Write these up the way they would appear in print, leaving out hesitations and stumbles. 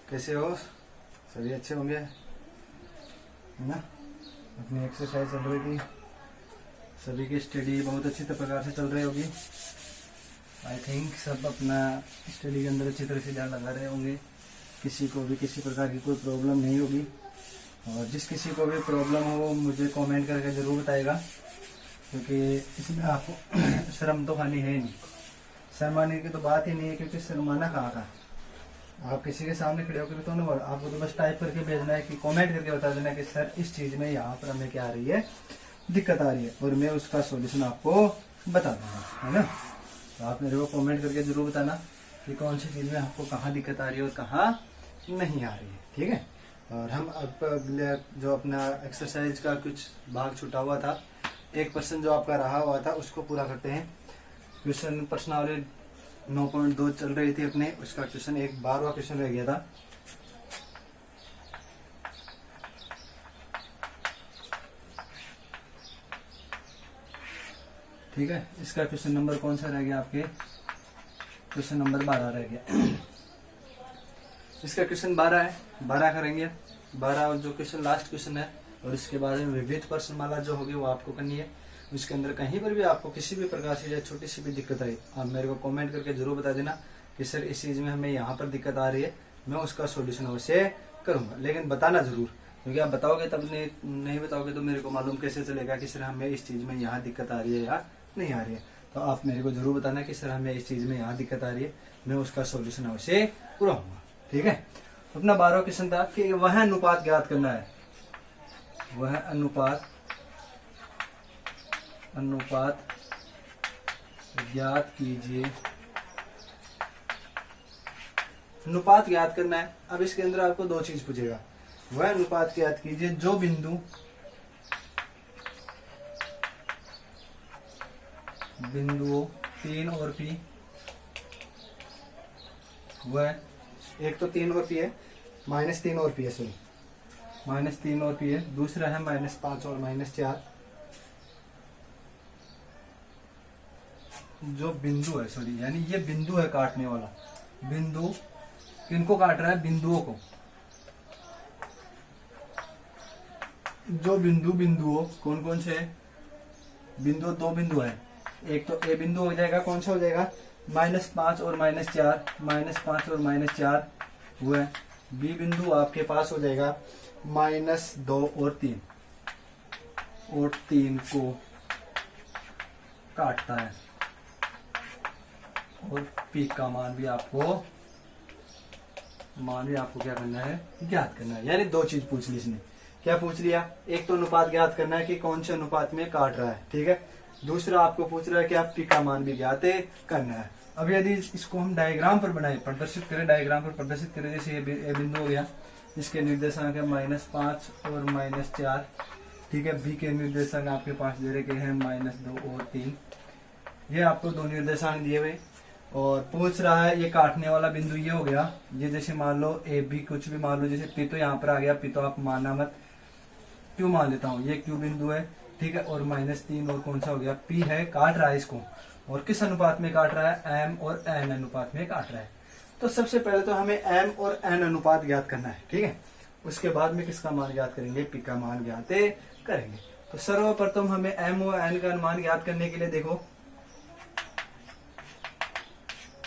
कैसे हो? सभी अच्छे होंगे, है ना? अपनी एक्सरसाइज चल रही थी, सभी की स्टडी बहुत अच्छी प्रकार से चल रही होगी। आई थिंक सब अपना स्टडी के अंदर अच्छी तरह से ध्यान लगा रहे होंगे। किसी को भी किसी प्रकार की कोई प्रॉब्लम नहीं होगी, और जिस किसी को भी प्रॉब्लम हो वो मुझे कमेंट करके ज़रूर बताएगा, क्योंकि इसमें आपको शर्म तो खानी है ही नहीं। शर्माने की तो बात ही नहीं है, क्योंकि शर्माना कहाँ का। आप किसी के सामने खड़े होकर तो ना, आपको तो बस टाइप करके भेजना है कि कमेंट करके बता देना कि सर इस चीज़ में यहाँ पर हमें क्या आ रही है, दिक्कत आ रही है, और मैं उसका सॉल्यूशन आपको बता दूंगा, है ना? तो आप मेरे को कमेंट करके जरूर बताना कि कौन सी चीज़ में आपको कहाँ दिक्कत आ रही है और कहाँ नहीं आ रही है, ठीक है? और हम अब जो अपना एक्सरसाइज का कुछ भाग छूटा हुआ था, 1% जो आपका रहा हुआ था उसको पूरा करते हैं। क्वेश्चन प्रश्नावली 9.2 चल रही थी अपने, उसका क्वेश्चन 12वां क्वेश्चन रह गया था। ठीक है, इसका क्वेश्चन नंबर कौन सा रह गया आपके? क्वेश्चन नंबर 12 रह गया। इसका क्वेश्चन 12 है, 12 करेंगे। 12 जो क्वेश्चन लास्ट क्वेश्चन है, और इसके बाद में विविध प्रश्नमाला जो होगी वो आपको करनी है। उसके अंदर कहीं पर भी आपको किसी भी प्रकार से या छोटी सी भी दिक्कत आई, आप मेरे को कमेंट करके जरूर बता देना कि सर इस चीज़ में हमें यहाँ पर दिक्कत आ रही है, मैं उसका सॉल्यूशन अवश्य करूँगा। लेकिन बताना जरूर, क्योंकि आप बताओगे तब नहीं बताओगे तो मेरे को मालूम कैसे चलेगा कि सर हमें इस चीज़ में यहाँ दिक्कत आ रही है या नहीं आ रही है। तो आप मेरे को जरूर बताना कि सर हमें इस चीज़ में यहाँ दिक्कत आ रही है, मैं उसका सॉल्यूशन अवश्य कराऊंगा, ठीक है? अपना 12वां क्वेश्चन था कि वह अनुपात ज्ञात करना है। वह अनुपात ज्ञात कीजिए। अनुपात ज्ञात करना है। अब इसके अंदर आपको दो चीज पूछेगा। वह अनुपात ज्ञात कीजिए जो बिंदुओं तीन और पी, वह एक तो 3 और पी है, -3 और पी है, सॉरी -3 और पी है। दूसरा है -5 और -4। जो बिंदु है, सॉरी यानी ये बिंदु है काटने वाला। बिंदु किनको काट रहा है? बिंदुओं को। जो बिंदुओं कौन कौन से है? बिंदु 2 बिंदु है। एक तो ए बिंदु हो जाएगा, कौन सा हो जाएगा? -5 और -4, -5 और -4 हुए। बी बिंदु आपके पास हो जाएगा -2 और 3, और 3 को काटता है। और पी का मान भी आपको क्या करना है? ज्ञात करना है। यानी दो चीज पूछ ली इसने। क्या पूछ लिया? एक तो अनुपात ज्ञात करना है कि कौन से अनुपात में काट रहा है, ठीक है? दूसरा आपको पूछ रहा है कि आप पी का मान भी ज्ञात करना है। अब यदि इसको हम डायग्राम पर बनाए, प्रदर्शित करें, डायग्राम पर प्रदर्शित करें, जैसे ये बिंदु हो गया, इसके निर्देशांक है -5 और -4, ठीक है? बी के निर्देशांक आपके पास दे रखे हैं -2 और 3। ये आपको दो निर्देशांक दिए हुए, और पूछ रहा है ये काटने वाला बिंदु ये हो गया। ये जैसे मान लो ए बी, कुछ भी मान लो, जैसे पी तो यहाँ पर आ गया, पी तो आप मानना मत, क्यों मान लेता हूँ, ये क्यू बिंदु है, ठीक है? और -3 और कौन सा हो गया? पी है, काट रहा है इसको। और किस अनुपात में काट रहा है? एम और एन अनुपात में काट रहा है। तो सबसे पहले तो हमें एम और एन अनुपात ज्ञात करना है, ठीक है? उसके बाद में किसका मान ज्ञात करेंगे? पी का मान ज्ञात करेंगे। तो सर्वप्रथम हमें एम और एन का मान ज्ञात करने के लिए देखो,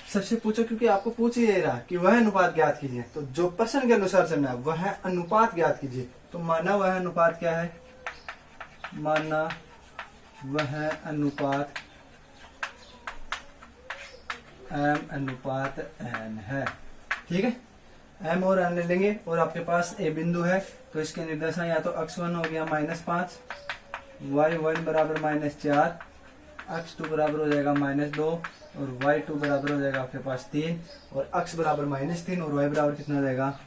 सबसे पूछो, क्योंकि आपको पूछ ही रहा कि वह अनुपात ज्ञात कीजिए, तो जो प्रश्न के अनुसार चलना है, वह अनुपात ज्ञात कीजिए। तो माना वह अनुपात क्या है? माना वह अनुपात एम अनुपात एन है, ठीक है? एम और एन ले लेंगे, और आपके पास ए बिंदु है, तो इसके निर्देशांक या तो x1 हो गया -5, y1 बराबर -4, x2 बराबर हो जाएगा -2, और y2 बराबर हो जाएगा आपके पास 3, और x बराबर -3, और y बराबर कितना हो जाएगा?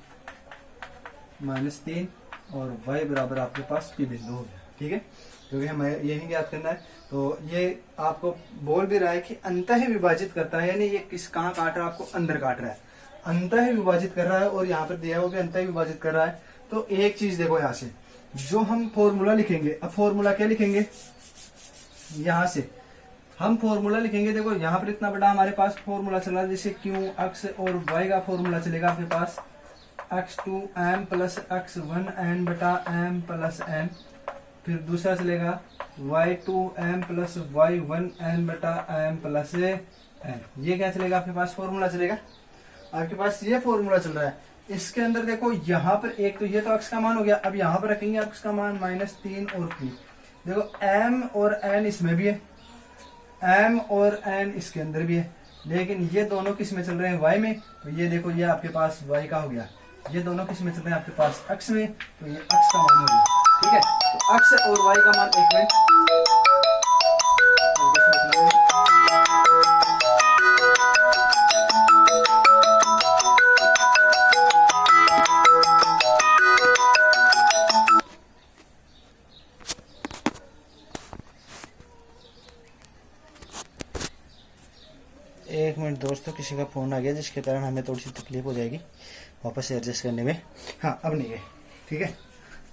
-3, और y बराबर आपके पास p बिंदु हो गया, ठीक है? क्योंकि हमें यही ज्ञात करना है। तो ये आपको बोल भी रहा है कि अंतः विभाजित करता है, यानी ये कहाँ काट रहा है? आपको अंदर काट रहा है, अंतः विभाजित कर रहा है, और यहाँ पर दिया हुआ भी अंतः विभाजित कर रहा है। तो एक चीज देखो, यहाँ से जो हम फॉर्मूला लिखेंगे, अब फॉर्मूला क्या लिखेंगे? यहाँ से हम फॉर्मूला लिखेंगे। देखो यहाँ पर इतना बड़ा हमारे पास फॉर्मूला चला, जैसे क्यू, एक्स और वाई का फॉर्मूला चलेगा आपके पास x2 m plus x1 n बटा m प्लस n। फिर दूसरा चलेगा y2 m plus y1 n बटा m प्लस n। ये क्या चलेगा आपके पास, फॉर्मूला चलेगा। आपके पास ये फॉर्मूला चल रहा है। इसके अंदर देखो यहाँ पर एक तो ये तो x का मान हो गया, अब यहाँ पर रखेंगे x का मान -3 और p। देखो m और n इसमें भी है, m और n इसके अंदर भी है, लेकिन ये दोनों किस में चल रहे हैं, y में। तो ये देखो ये आपके पास y का हो गया, ये दोनों किस में चल रहे हैं आपके पास x में, तो ये x का मान हो गया। ठीक है, तो x और y का मान एक में। एक मिनट दोस्तों, किसी का फोन आ गया जिसके कारण हमें थोड़ी सी तकलीफ हो जाएगी वापस से एडजस्ट करने में। हाँ अब नहीं है, ठीक है।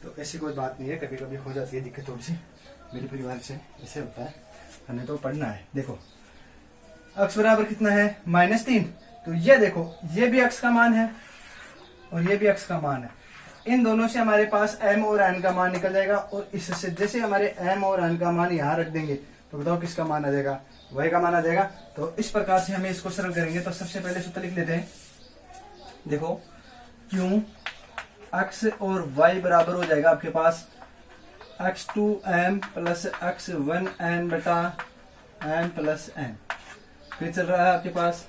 तो ऐसी कोई बात नहीं है, कभी कभी हो जाती है दिक्कत थोड़ी सी, मेरे परिवार से ऐसे होता है, हमें तो पढ़ना है। देखो x बराबर कितना है, -3। तो ये देखो ये भी x का मान है और ये भी x का मान है। इन दोनों से हमारे पास m और n का मान निकल जाएगा, और इससे जैसे हमारे m और n का मान यहाँ रख देंगे तो बताओ किसका मान आ जाएगा, y का मान आ जाएगा। तो इस प्रकार से हमें इसको सरल करेंगे। तो सबसे पहले सूत्र लिख लेते हैं। देखो क्यों x और y बराबर हो जाएगा आपके पास x2m प्लस x1n बटा m प्लस n। फिर चल रहा है आपके पास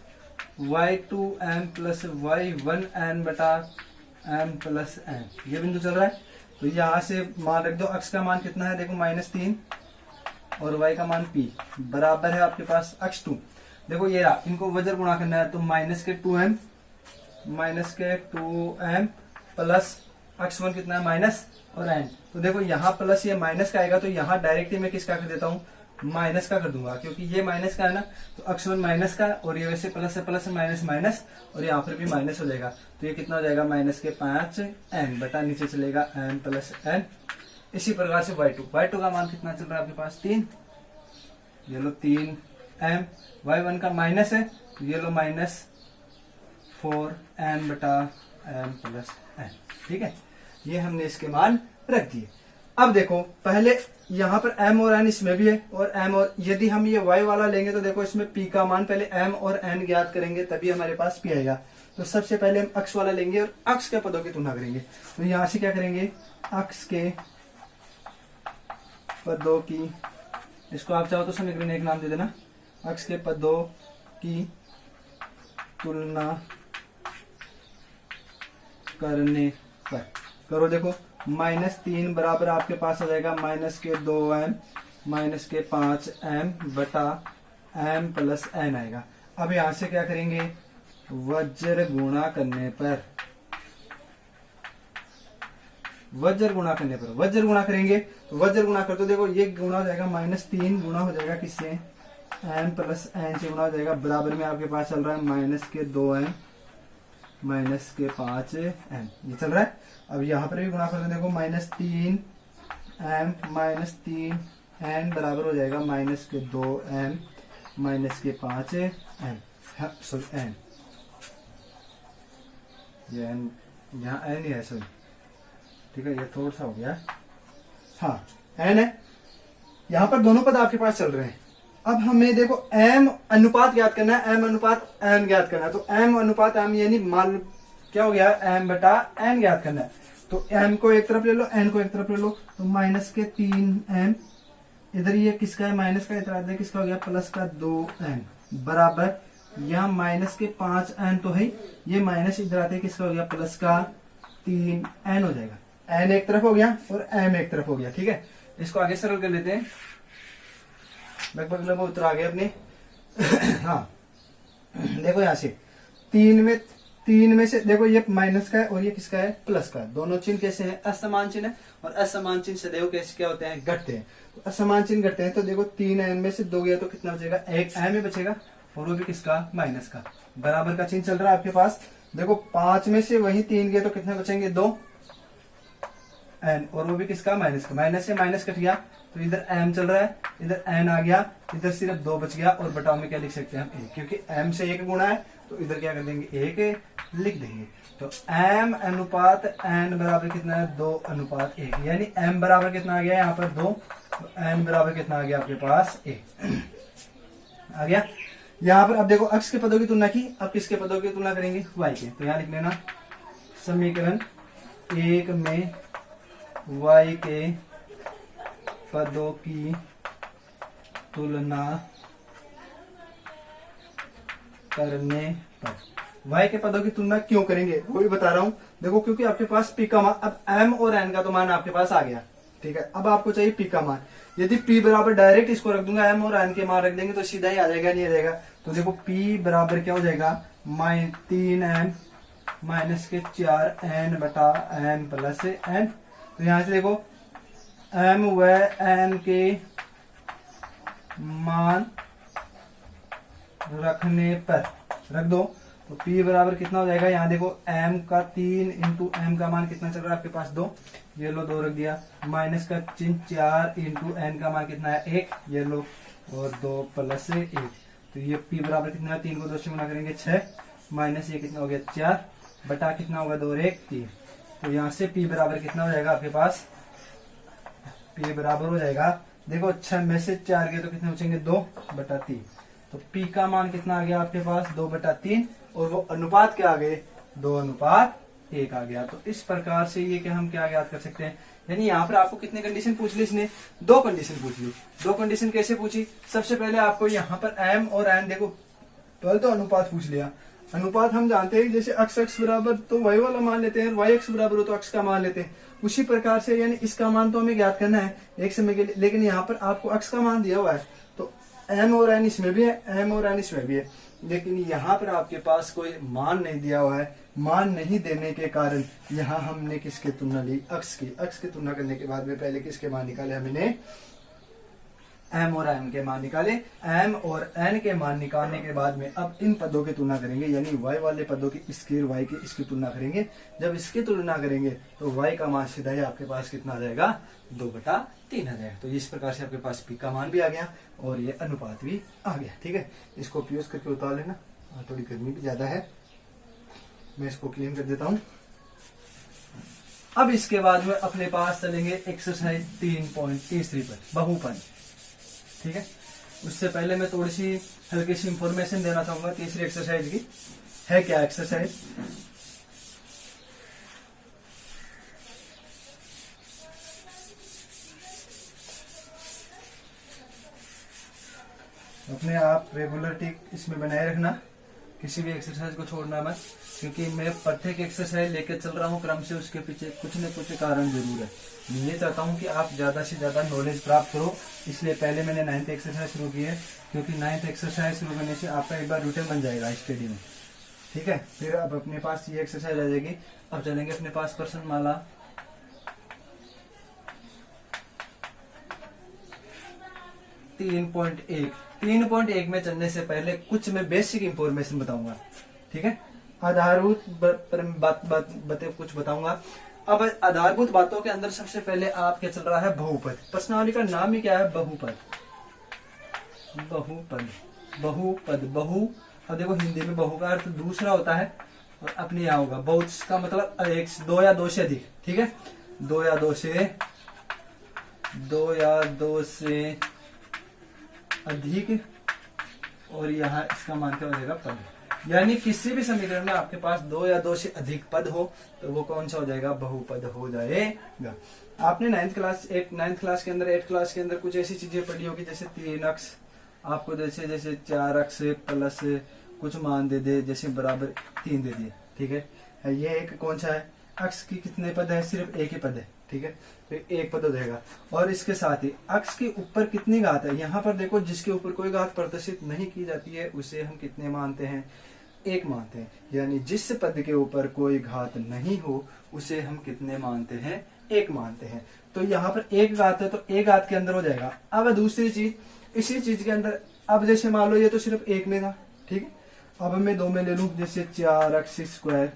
y2m प्लस y1n बटा m प्लस n। ये बिंदु चल रहा है। तो यहाँ से मान रख दो, x का मान कितना है, देखो -3 और y का मान p बराबर है आपके पास x2। देखो ये रहा, इनको वजर गुणा करना है, तो -2m प्लस x1 कितना है माइनस और n। तो देखो यहाँ प्लस ये माइनस का आएगा, तो यहाँ डायरेक्टली मैं किसका कर देता हूँ, माइनस का कर दूंगा, क्योंकि ये माइनस का है ना। तो x1 माइनस का, और ये वैसे प्लस है, प्लस माइनस माइनस, और यहाँ पर भी माइनस हो जाएगा। तो ये कितना हो जाएगा, -5n बटा नीचे चलेगा m प्लस n। इसी प्रकार से y2 का मान कितना चल रहा है आपके पास, 3। ये लो 3m, y1 का माइनस है, ये लो -4n बटा m प्लस n। ठीक है, ये हमने इसके मान रख दिए। अब देखो पहले यहाँ पर m और n इसमें भी है, और m और यदि हम ये y वाला लेंगे तो देखो इसमें p का मान पहले m और n ज्ञात करेंगे, तभी हमारे पास p आएगा। तो सबसे पहले हम x वाला लेंगे और x के पदों की तुलना करेंगे। तो यहाँ से क्या करेंगे, x के पदों की, इसको आप चाहो तो समीकरण एक नाम दे देना, x के पदों की तुलना करने पर करो। देखो -3 बराबर आपके पास आ जाएगा -2m -5m बटा m प्लस n आएगा। अब यहां से क्या करेंगे, वज्र गुणा करने पर, वज्र गुणा करेंगे। तो वज्र गुणा कर, तो देखो ये गुणा हो जाएगा, -3 गुणा हो जाएगा किससे, n प्लस n से गुणा हो जाएगा, बराबर में आपके पास चल रहा है -2m -5m, ये चल रहा है। अब यहाँ पर भी गुणा कर देखो, -3m -3n बराबर हो जाएगा -2m -5m, सॉरी n, ये n यहाँ n ही है, सॉरी, ठीक है, ये थोड़ा सा हो गया, हाँ n है। यहाँ पर दोनों पद आपके पास चल रहे हैं। अब हमें देखो m अनुपात ज्ञात करना है, m अनुपात n ज्ञात करना है। तो m अनुपात m यानी मान क्या हो गया, m बटा n ज्ञात करना है। तो m को एक तरफ ले लो, n को एक तरफ ले लो, तो -3m, इधर ये किसका है, माइनस का, इधर किसका हो गया, प्लस का 2n बराबर, यहाँ -5n तो है, ये माइनस इधर आते किसका हो गया, प्लस का 3n हो जाएगा। n एक तरफ हो गया और m एक तरफ हो गया। ठीक है, इसको आगे सरल कर लेते हैं, लगभग उत्तर आ गए अपने। हाँ देखो यहाँ से 3 में से देखो ये माइनस का है और ये किसका है, प्लस का। दोनों चिन्ह कैसे हैं, असमान चिन्ह है, और असमान चिन्ह सदैव कैसे क्या होते हैं, घटते हैं। तो असमान चिन्ह घटते हैं, तो देखो 3n में से 2 गया तो कितना बचेगा, एक m में बचेगा, और वो भी किसका, माइनस का। बराबर का चिन्ह चल रहा है आपके पास। देखो 5 में से वही 3 गए तो कितने बचेंगे, 2n, और वो भी किसका, माइनस का। माइनस से माइनस कट गया, तो इधर m चल रहा है, इधर n आ गया, इधर सिर्फ 2 बच गया, और बटाव में क्या लिख सकते हैं हम 1, क्योंकि m से 1 गुणा है, तो इधर क्या कर देंगे 1, लिख देंगे। तो m अनुपात n बराबर कितना है 2 अनुपात 1, यानी m बराबर कितना आ गया यहाँ पर 2, n बराबर कितना आ गया आपके पास 1 आ गया। यहाँ पर अब देखो अक्ष के पदों की तुलना की, अब किसके पदों की तुलना करेंगे y के। तो यहाँ लिख लेना समीकरण 1 में y के पदों की तुलना करने पर। y के पदों की तुलना क्यों करेंगे वो भी बता रहा हूं। देखो क्योंकि आपके पास p का मान, अब m और n का तो मान आपके पास आ गया, ठीक है। अब आपको चाहिए p का मान। यदि p बराबर डायरेक्ट इसको रख दूंगा, m और n के मान रख देंगे तो सीधा ही आ जाएगा, नहीं आ जाएगा। तो देखो p बराबर क्या हो जाएगा 3m माइनस के 4n बटा m प्लस n। तो यहां से देखो m व n के मान रखने पर रख दो तो p बराबर कितना हो जाएगा। यहाँ देखो m का 3 इंटू m का मान कितना चल रहा है आपके पास 2, ये लो 2 रख दिया, माइनस का चिन्ह 4 इंटू n का मान कितना है 1, ये लो, और 2 प्लस 1। तो ये p बराबर कितना है 3 को 2 से गुना करेंगे 6, माइनस ये कितना हो गया 4 बटा कितना होगा 2 और 1 3। तो यहाँ से p बराबर कितना हो जाएगा आपके पास, p बराबर हो जाएगा देखो 6 में से 4 गए तो कितने बचेंगे 2 बटा 3। तो p का मान कितना आ गया आपके पास 2 बटा 3, और वो अनुपात क्या आ गए 2 अनुपात 1 आ गया। तो इस प्रकार से ये क्या हम क्या याद कर सकते हैं, यानी यहाँ पर आपको कितने कंडीशन पूछ ली इसने, 2 कंडीशन पूछ ली। 2 कंडीशन कैसे पूछी, सबसे पहले आपको यहाँ पर m और n देखो, पहले तो अनुपात पूछ लिया। अनुपात हम जानते हैं जैसे x बराबर तो y वाला मान लेते हैं, y x बराबर हो तो x का मान लेते हैं, उसी प्रकार से यानी इसका मान तो हमें ज्ञात करना है एक समय के लिए, लेकिन यहाँ पर आपको x का मान दिया हुआ है तो m और n इसमें भी है, m और n इसमें भी है, लेकिन यहाँ पर आपके पास कोई मान नहीं दिया हुआ है। मान नहीं देने के कारण यहाँ हमने किसकी तुलना ली, अक्ष की। अक्ष की तुलना करने के बाद में पहले किसके मान निकाले हमने, m और n के मान निकाले। m और n के मान निकालने के बाद में अब इन पदों की तुलना करेंगे, यानी y वाले पदों की इसकी y की इसकी तुलना करेंगे। जब इसकी तुलना करेंगे तो y का मान सीधा ही आपके पास कितना आ जाएगा 2 बटा 3 आ जाएगा। तो इस प्रकार से आपके पास p का मान भी आ गया और ये अनुपात भी आ गया, ठीक है। इसको उपयोग करके उतार लेना, थोड़ी गर्मी भी ज्यादा है, मैं इसको क्लीन कर देता हूँ। अब इसके बाद में अपने पास चलेंगे एक्सरसाइज 3.3 पर बहुपद, ठीक है। उससे पहले मैं थोड़ी सी हल्की सी इंफॉर्मेशन देना चाहूंगा तीसरी एक्सरसाइज की। है क्या एक्सरसाइज, अपने आप रेगुलरिटी इसमें बनाए रखना, किसी भी एक्सरसाइज को छोड़ना मत, क्योंकि मैं प्रत्येक एक्सरसाइज लेकर चल रहा हूँ क्रम से, उसके पीछे कुछ न कुछ कारण जरूर है। मैं ये चाहता हूँ कि आप ज्यादा से ज्यादा नॉलेज प्राप्त करो, इसलिए पहले मैंने 9th एक्सरसाइज शुरू की है, क्योंकि 9th एक्सरसाइज शुरू करने से आपका एक बार रूटीन बन जाएगा स्टडी में, ठीक है। फिर अब अपने पास ये एक्सरसाइज आ जाएगी। अब चलेंगे अपने पास प्रश्न माला 3.1 में चलने से पहले कुछ मैं बेसिक इंफॉर्मेशन बताऊंगा, ठीक है। आधारभूत बातें कुछ बताऊंगा। अब आधारभूत बातों के अंदर सबसे पहले आप क्या चल रहा है, बहुपद। प्रश्नावली का नाम ही क्या है, बहुपद। बहुपद, बहुपद, बहु, अब देखो हिंदी में बहु का अर्थ दूसरा होता है और अपने यहाँ होगा बहुत का मतलब 2 या 2 से अधिक, ठीक है। 2 या 2 से अधिक, और यहाँ इसका मान क्या हो जाएगा पद। यानी किसी भी समीकरण में आपके पास 2 या 2 से अधिक पद हो तो वो कौन सा हो जाएगा, बहुपद हो जाएगा। आपने 9th क्लास के अंदर 8th क्लास के अंदर कुछ ऐसी चीजें पढ़ी होगी जैसे 3 अक्ष, आपको जैसे 4 अक्ष प्लस कुछ मान दे दे, जैसे बराबर 3 दे दिए, ठीक है। ये एक कौन सा है, अक्ष की कितने पद है, सिर्फ एक ही पद है, ठीक है। तो एक पद हो जाएगा। और इसके साथ ही अक्ष के ऊपर कितनी घात है, यहाँ पर देखो जिसके ऊपर कोई घात प्रदर्शित नहीं की जाती है उसे हम कितने मानते हैं, 1 मानते हैं। यानी जिस पद के ऊपर कोई घात नहीं हो उसे हम कितने मानते हैं, 1 मानते हैं। तो यहाँ पर 1 घात है तो 1 घात के अंदर हो जाएगा। अब दूसरी चीज, इसी चीज के अंदर अब जैसे मान लो ये तो सिर्फ 1 में था, ठीक है। अब मैं 2 में ले लूं, जैसे 4 अक्ष स्क्वायर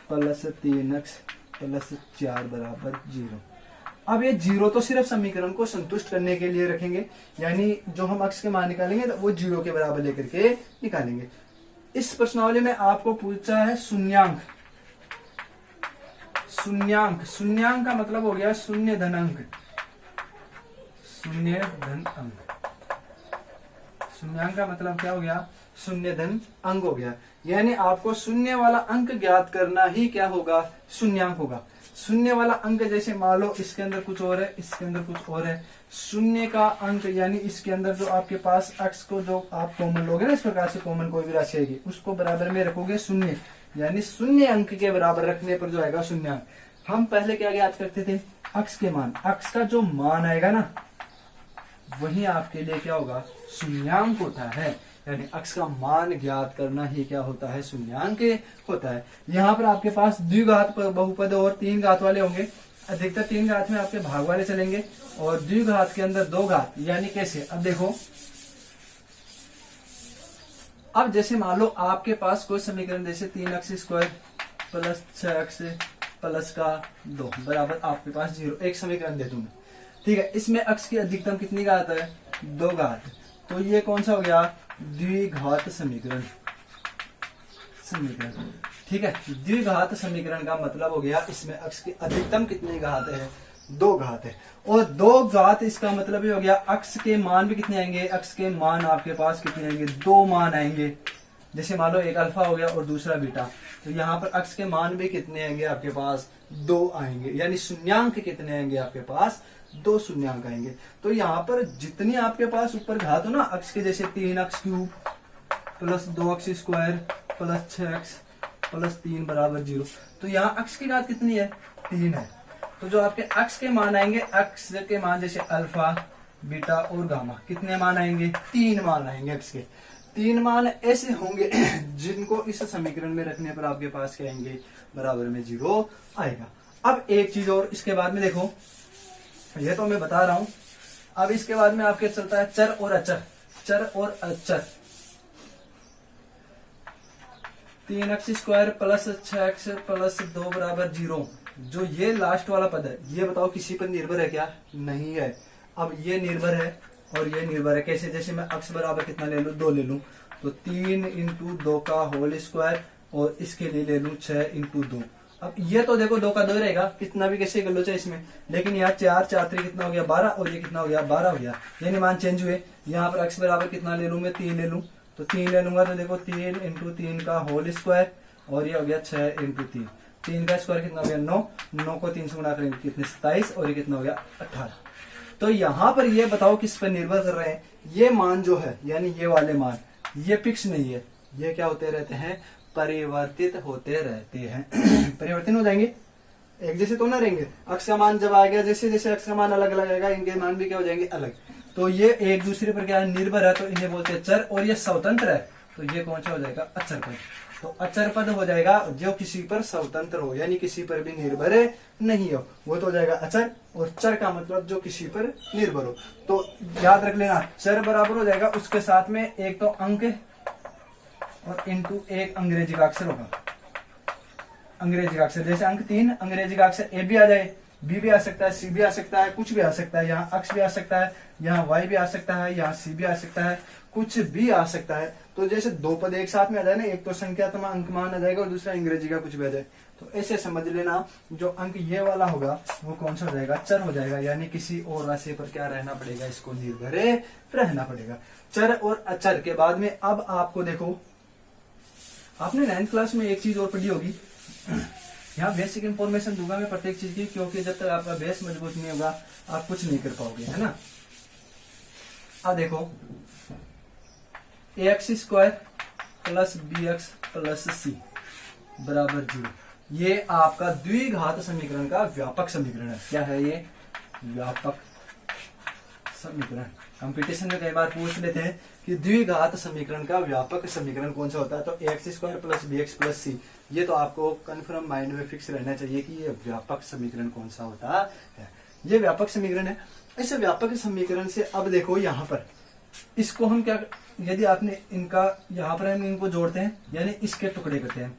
प्लस 3 अक्ष प्लस 4 बराबर 0। अब ये 0 तो सिर्फ समीकरण को संतुष्ट करने के लिए रखेंगे, यानी जो हम अक्ष के मान निकालेंगे तो वो 0 के बराबर लेकर के निकालेंगे। इस प्रश्नावली में आपको पूछा है शून्यांक। शून्यांक, शून्यांक का मतलब हो गया शून्य धन अंक। शून्य धन अंक, शून्यांक का मतलब क्या हो गया? शून्य धन अंक हो गया। यानी आपको शून्य वाला अंक ज्ञात करना ही क्या होगा? शून्यांक होगा। शून्य वाला अंक जैसे मान लो इसके अंदर कुछ और है, इसके अंदर कुछ और है। शून्य का अंक यानी इसके अंदर जो आपके पास x को जो आप कॉमन लोगे ना, इस प्रकार से कॉमन कोई भी राशि आएगी उसको बराबर में रखोगे शून्य, यानी शून्य अंक के बराबर रखने पर जो आएगा शून्यांक। हम पहले क्या ज्ञात करते थे? x के मान। x का जो मान आएगा ना वही आपके लिए क्या होगा? शून्यांक होता है। यानी x का मान ज्ञात करना ही क्या होता है? शून्यांक होता है। यहाँ पर आपके पास द्विघात बहुपद और तीन घात वाले होंगे। अधिकतर तीन घात में आपके भाग वाले चलेंगे और द्विघात के अंदर दो घात। यानी कैसे? अब देखो, अब जैसे मान लो आपके पास कोई समीकरण जैसे 3x square plus 6x plus का 2 बराबर आपके पास 0, एक समीकरण दे दूंगा। ठीक है, इसमें x की अधिकतम कितनी घात है? 2 घात। तो ये कौन सा हो गया? द्विघात समीकरण। ठीक है, द्विघात समीकरण का मतलब हो गया इसमें x की अधिकतम कितनी घात है? 2 घात है। और 2 घात इसका मतलब ये हो गया x के मान भी कितने आएंगे? x के मान आपके पास कितने आएंगे? 2 मान आएंगे। जैसे मान लो एक अल्फा हो गया और दूसरा बीटा, तो यहाँ पर x के मान भी कितने आएंगे आपके पास? 2 आएंगे। यानी शून्यांक कितने आएंगे आपके पास? 2 शून्यांक आएंगे। तो यहाँ पर जितनी आपके पास ऊपर घात हो ना x के, जैसे 3x cube plus 2x square plus 6x plus 3 बराबर 0, तो यहाँ x की घात कितनी है? 3 है। तो जो आपके x के मान आएंगे, x के मान जैसे अल्फा बीटा और गामा, कितने मान आएंगे? 3 मान आएंगे। x के 3 मान ऐसे होंगे जिनको इस समीकरण में रखने पर आपके पास क्या आएंगे? बराबर में 0 आएगा। अब एक चीज और इसके बाद में देखो, ये तो मैं बता रहा हूं। अब इसके बाद में आपके चलता है चर और अचर। चर और अचर, 3x square plus 6x plus 2 बराबर 0, जो ये लास्ट वाला पद है, ये बताओ किसी पर निर्भर है क्या? नहीं है। अब ये निर्भर है और ये निर्भर है। कैसे? जैसे मैं x बराबर कितना ले लूं? 2 ले लूं, तो 3 इंटू 2 का होल स्क्वायर, और इसके लिए ले लूं 6 इंटू 2। अब ये तो देखो 2 का 2 रहेगा, कितना भी कैसे कर लो चाहे इसमें, लेकिन यहाँ 4 4 3 कितना हो गया? 12, और ये कितना हो गया? 12 हो गया। यानी मान चेंज हुए। यहाँ पर x बराबर कितना ले लूं? मैं 3 ले लूं, तो 3 ले लूंगा, तो देखो 3 इंटू 3 का होल स्क्वायर, और ये हो गया 6 इंटू 3। 3 का स्क्वायर कितना हो गया? 9। 9 को 3 से गुणा करेंगे कितने? 27, और ये कितना हो गया? 18। तो यहाँ पर ये बताओ किस पर निर्भर कर रहे हैं? ये मान जो है, यानी ये वाले मान, ये फिक्स नहीं है। ये क्या होते रहते हैं? परिवर्तित होते रहते हैं। परिवर्तन हो जाएंगे, एक जैसे तो ना रहेंगे। x का मान जब आ गया, जैसे जैसे x का मान अलग अलग आएगा, इनके मान भी क्या हो जाएंगे? अलग। तो ये एक दूसरे पर क्या निर्भर है, तो इन्हें बोलते हैं चर। और ये स्वतंत्र है, तो ये कौन सा हो जाएगा? अचर पद। तो अचर पद हो जाएगा जो किसी पर स्वतंत्र हो, यानी किसी पर भी निर्भर नहीं हो, वो तो हो जाएगा अचर। और चर का मतलब जो किसी पर निर्भर हो। तो याद रख लेना, चर बराबर हो जाएगा उसके साथ में एक तो अंक और इंटू एक अंग्रेजी का अक्षर होगा। अंग्रेजी का अक्षर जैसे अंक 3, अंग्रेजी का अक्षर ए भी आ जाए, बी भी आ सकता है, सी भी आ सकता है, कुछ भी आ सकता है। यहाँ अक्ष भी आ सकता है, यहाँ वाई भी आ सकता है, यहाँ सी भी आ सकता है, कुछ भी आ सकता है। तो जैसे 2 पद एक साथ में आ जाए ना, एक तो संख्यात्मक अंक मान आ जाएगा और दूसरा अंग्रेजी का कुछ भी आ जाए, तो ऐसे समझ लेना जो अंक ये वाला होगा वो कौन सा हो जाएगा? चर हो जाएगा। यानी किसी और राशि पर क्या रहना पड़ेगा? इसको निर्भर रहना पड़ेगा। चर और अचर के बाद में अब आपको देखो, आपने 9th क्लास में एक चीज और पढ़ी होगी। यहाँ बेसिक इंफॉर्मेशन दूंगा मैं प्रत्येक चीज की, क्योंकि जब तक आपका बेस मजबूत नहीं होगा आप कुछ नहीं कर पाओगे, है ना। अब देखो, ax square plus bx plus c बराबर 0, ये आपका द्विघात समीकरण का व्यापक समीकरण है। क्या है ये? व्यापक समीकरण। कंपटीशन में कई बार पूछ लेते हैं कि द्विघात समीकरण का व्यापक समीकरण कौन सा होता है, तो ax square plus bx plus c। ये तो आपको कन्फर्म माइंड में फिक्स रहना चाहिए कि ये व्यापक समीकरण कौन सा होता है। ये व्यापक समीकरण है। इस व्यापक समीकरण से अब देखो यहाँ पर इसको हम क्या, यदि आपने इनका यहाँ पर हम इनको जोड़ते हैं, यानी इसके टुकड़े करते हैं।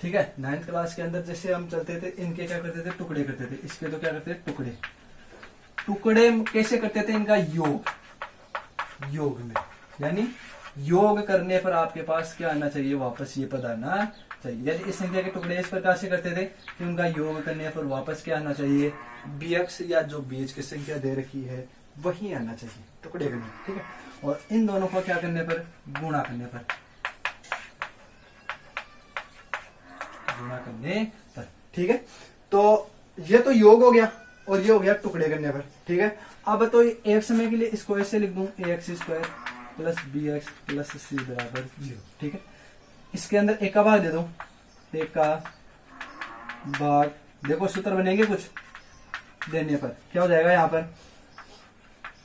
ठीक है, 9th क्लास के अंदर जैसे हम चलते थे, इनके क्या करते थे? टुकड़े करते थे। इसके तो क्या करते थे? टुकड़े। टुकड़े कैसे करते थे? इनका योग में, यानी योग करने पर आपके पास क्या आना चाहिए, वापस ये पद आना चाहिए। यदि इस संख्या के टुकड़े इस प्रकार से करते थे कि उनका योग करने पर वापस क्या आना चाहिए, bx या जो बीच की संख्या दे रखी है वही आना चाहिए टुकड़े करने, ठीक है। और इन दोनों को क्या करने पर, गुणा करने पर, गुणा करने पर, ठीक है। तो ये तो योग हो गया और ये हो गया टुकड़े करने पर, ठीक है। अब तो एक समय के लिए इसको ऐसे लिख दूं, ax square plus bx plus c बराबर 0, ठीक है। इसके अंदर एक का भाग दे दो, एक का भाग, देखो सूत्र बनेंगे कुछ देने पर क्या हो जाएगा, यहाँ पर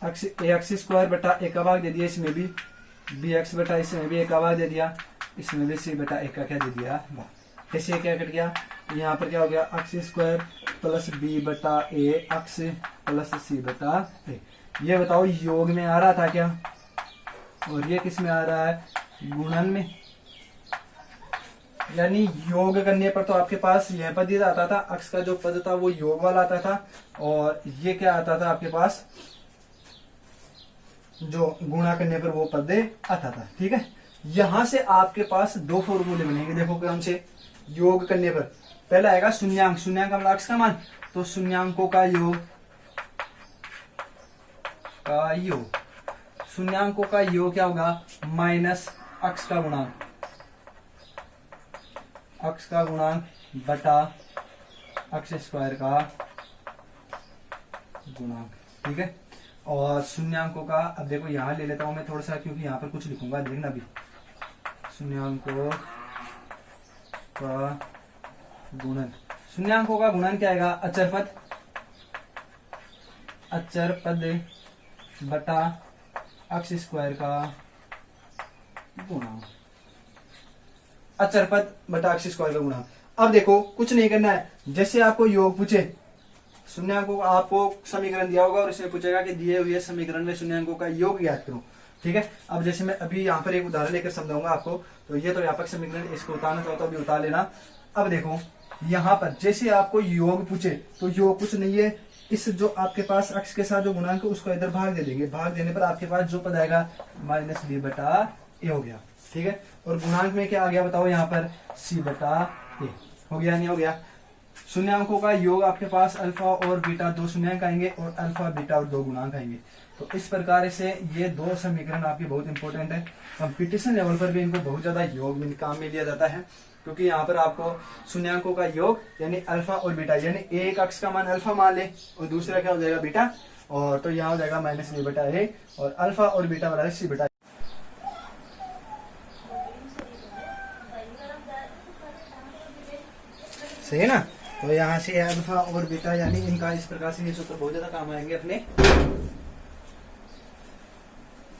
ax स्क्वायर बटा एक का भाग दे दिया, इसमें भी bx बटा इसमें भी एक का भाग दे दिया, इसमें भी c बटा एक का क्या दे दिया भाग। कैसे क्या कट गया, यहाँ पर क्या हो गया, x स्क्वायर प्लस b बटा a x प्लस c बटा a। ये बताओ योग में आ रहा था क्या, और ये किस में आ रहा है, गुणन में। यानी योग करने पर तो आपके पास यह पद ही आता था, x का जो पद था वो योग वाला आता था, और ये क्या आता था आपके पास, जो गुणा करने पर वो पद आता था, ठीक है। यहां से आपके पास दो फॉर्मूले बनेंगे, देखो कौन से, योग करने पर पहला आएगा शून्यांक, शून्यांक का मतलब x का मान, तो शून्यांकों का योग, शून्यांकों का योग क्या होगा, माइनस x का गुणांक, x का गुणांक बटा x स्क्वायर का गुणांक, ठीक है। और शून्यांकों का, अब देखो यहां ले लेता हूं मैं थोड़ा सा, क्योंकि यहां पर कुछ लिखूंगा, देखना भी, शून्यांकों का गुणन, शून्यांकों का गुणन क्या आएगा, अचर पद बटा x स्क्वायर का गुणांक, अचर पद बटा x स्क्वायर का गुणांक। अब देखो कुछ नहीं करना है, जैसे आपको योग पूछे, शून्यांकों का आपको समीकरण दिया होगा और इसमें पूछेगा कि दिए हुए समीकरण में शून्यांकों का योग ज्ञात करो, ठीक है। अब जैसे मैं अभी यहाँ पर एक उदाहरण लेकर समझाऊंगा आपको, तो ये तो व्यापक समीकरण, इसको उतारना चाहो तो अभी उतार लेना। अब देखो यहाँ पर जैसे आपको योग पूछे, तो योग कुछ नहीं है, इस जो आपके पास x के साथ जो गुणांक है उसको इधर भाग दे देंगे, भाग देने पर आपके पास जो पद आएगा माइनस b बटा a हो गया, ठीक है। और गुणांक में क्या आ गया बताओ, यहाँ पर c बटा a हो गया, नहीं हो गया। शून्यांकों का योग आपके पास अल्फा और बीटा दो शून्यांक आएंगे, और अल्फा बीटा और दो गुणांक आएंगे। तो इस प्रकार से ये दो समीकरण आपके बहुत इंपॉर्टेंट है, कंपटीशन लेवल पर भी इनको बहुत ज्यादा योग में काम में लिया जाता है, क्योंकि यहाँ पर आपको शून्यांकों का योग यानी अल्फा और बीटा, यानी एक अक्ष का मान अल्फा मान ले और दूसरा क्या हो जाएगा बीटा, और तो यहाँ हो जाएगा माइनस b बटा a, और अल्फा और बीटा बराबर c बटा। सही है ना। तो यहाँ से अल्फा और बीटा यानी इनका इस प्रकार से ये सूत्र बहुत ज्यादा काम आएंगे अपने।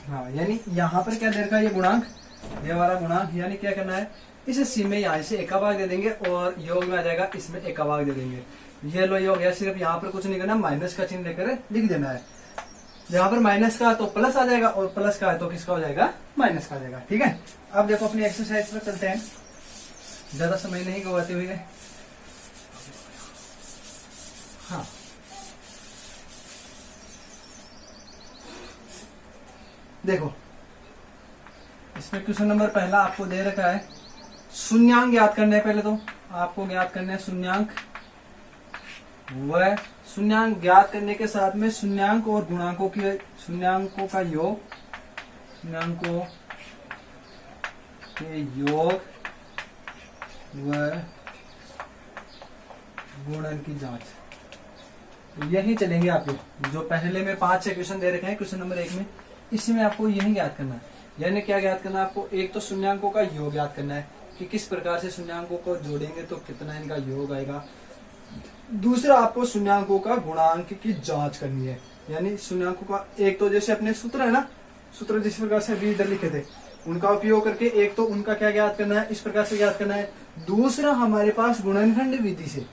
हाँ, यानी यहाँ पर क्या दे रखा है, ये गुणांक, ये वाला गुणांक, यानी क्या करना है, इसे सी में यहाँ से एक का भाग दे देंगे और योग में आ जाएगा इसमें एक का भाग दे देंगे। ये लो ये हो गया, सिर्फ यहाँ पर कुछ नहीं करना, माइनस का चिन्ह लेकर लिख देना है। यहाँ पर माइनस का तो प्लस आ जाएगा और प्लस का है तो किसका हो जाएगा, माइनस का आ जाएगा, ठीक है। अब देखो अपनी एक्सरसाइज पर चलते हैं, ज्यादा समय नहीं गवाते हुए। हाँ, देखो इसमें क्वेश्चन नंबर पहला आपको दे रखा है, शून्यांक ज्ञात करने है। पहले तो आपको ज्ञात करने है शून्यांक, वह शून्यांक ज्ञात करने के साथ में शून्यांक और गुणांकों की, शून्यांकों का योग, शून्यांकों के योग व गुणन की जांच, यही चलेंगे आपके। जो पहले में 5-6 क्वेश्चन दे रखे हैं क्वेश्चन नंबर 1 में, इसमें आपको यही ज्ञात करना है। यानी क्या ज्ञात करना है आपको, एक तो शून्यांकों का योग ज्ञात करना है कि किस प्रकार से शून्यांकों को जोड़ेंगे तो कितना इनका योग आएगा। दूसरा आपको शून्यांकों का गुणांक की जांच करनी है, यानी शून्यांकों का, एक तो जैसे अपने सूत्र है ना, सूत्र जिस प्रकार से अभी इधर लिखे थे उनका उपयोग करके एक तो उनका क्या ज्ञात करना है, इस प्रकार से ज्ञात करना है। दूसरा हमारे पास गुणनखंड विधि से,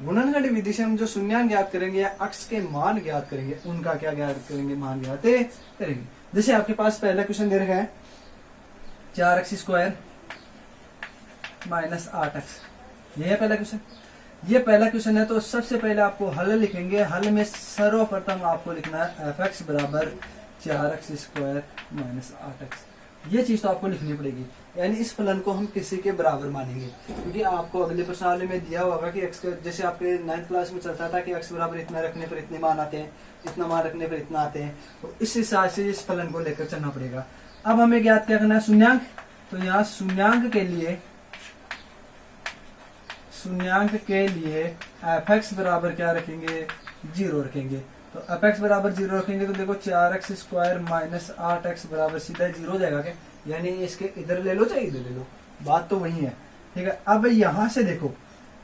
गुणनखंड विधि से हम जो शून्यांक ज्ञात करेंगे या अक्ष के मान ज्ञात करेंगे, उनका क्या ज्ञात करेंगे, मान ज्ञात करेंगे। जैसे आपके पास पहला क्वेश्चन दे रखा है 4x स्क्वायर माइनस 8x, ये है पहला क्वेश्चन। ये पहला क्वेश्चन है, तो सबसे पहले आपको हल लिखेंगे। हल में सर्वप्रथम आपको लिखना है fx बराबर 4x स्क्वायर माइनस 8x। ये चीज तो आपको लिखनी पड़ेगी। यानी इस फलन को हम किसी के बराबर मानेंगे, क्योंकि आपको अगले प्रश्नावली में दिया होगा कि एक्स जैसे आपके 9th क्लास में चलता था कि एक्स बराबर इतना रखने पर इतने मान आते हैं, इतना मान रखने पर इतना आते हैं। तो इस हिसाब से इस फलन को लेकर चलना पड़ेगा। अब हमें ज्ञात क्या करना है, शून्यांक। तो यहाँ शून्यांक के लिए एफ एक्स बराबर क्या रखेंगे, 0 रखेंगे। तो एफ एक्स बराबर 0 रखेंगे तो देखो 4x स्क्वायर माइनस 8x बराबर सीधा 0 हो जाएगा क्या, यानी इसके इधर ले लो चाहे इधर ले लो, बात तो वही है। ठीक है, अब यहां से देखो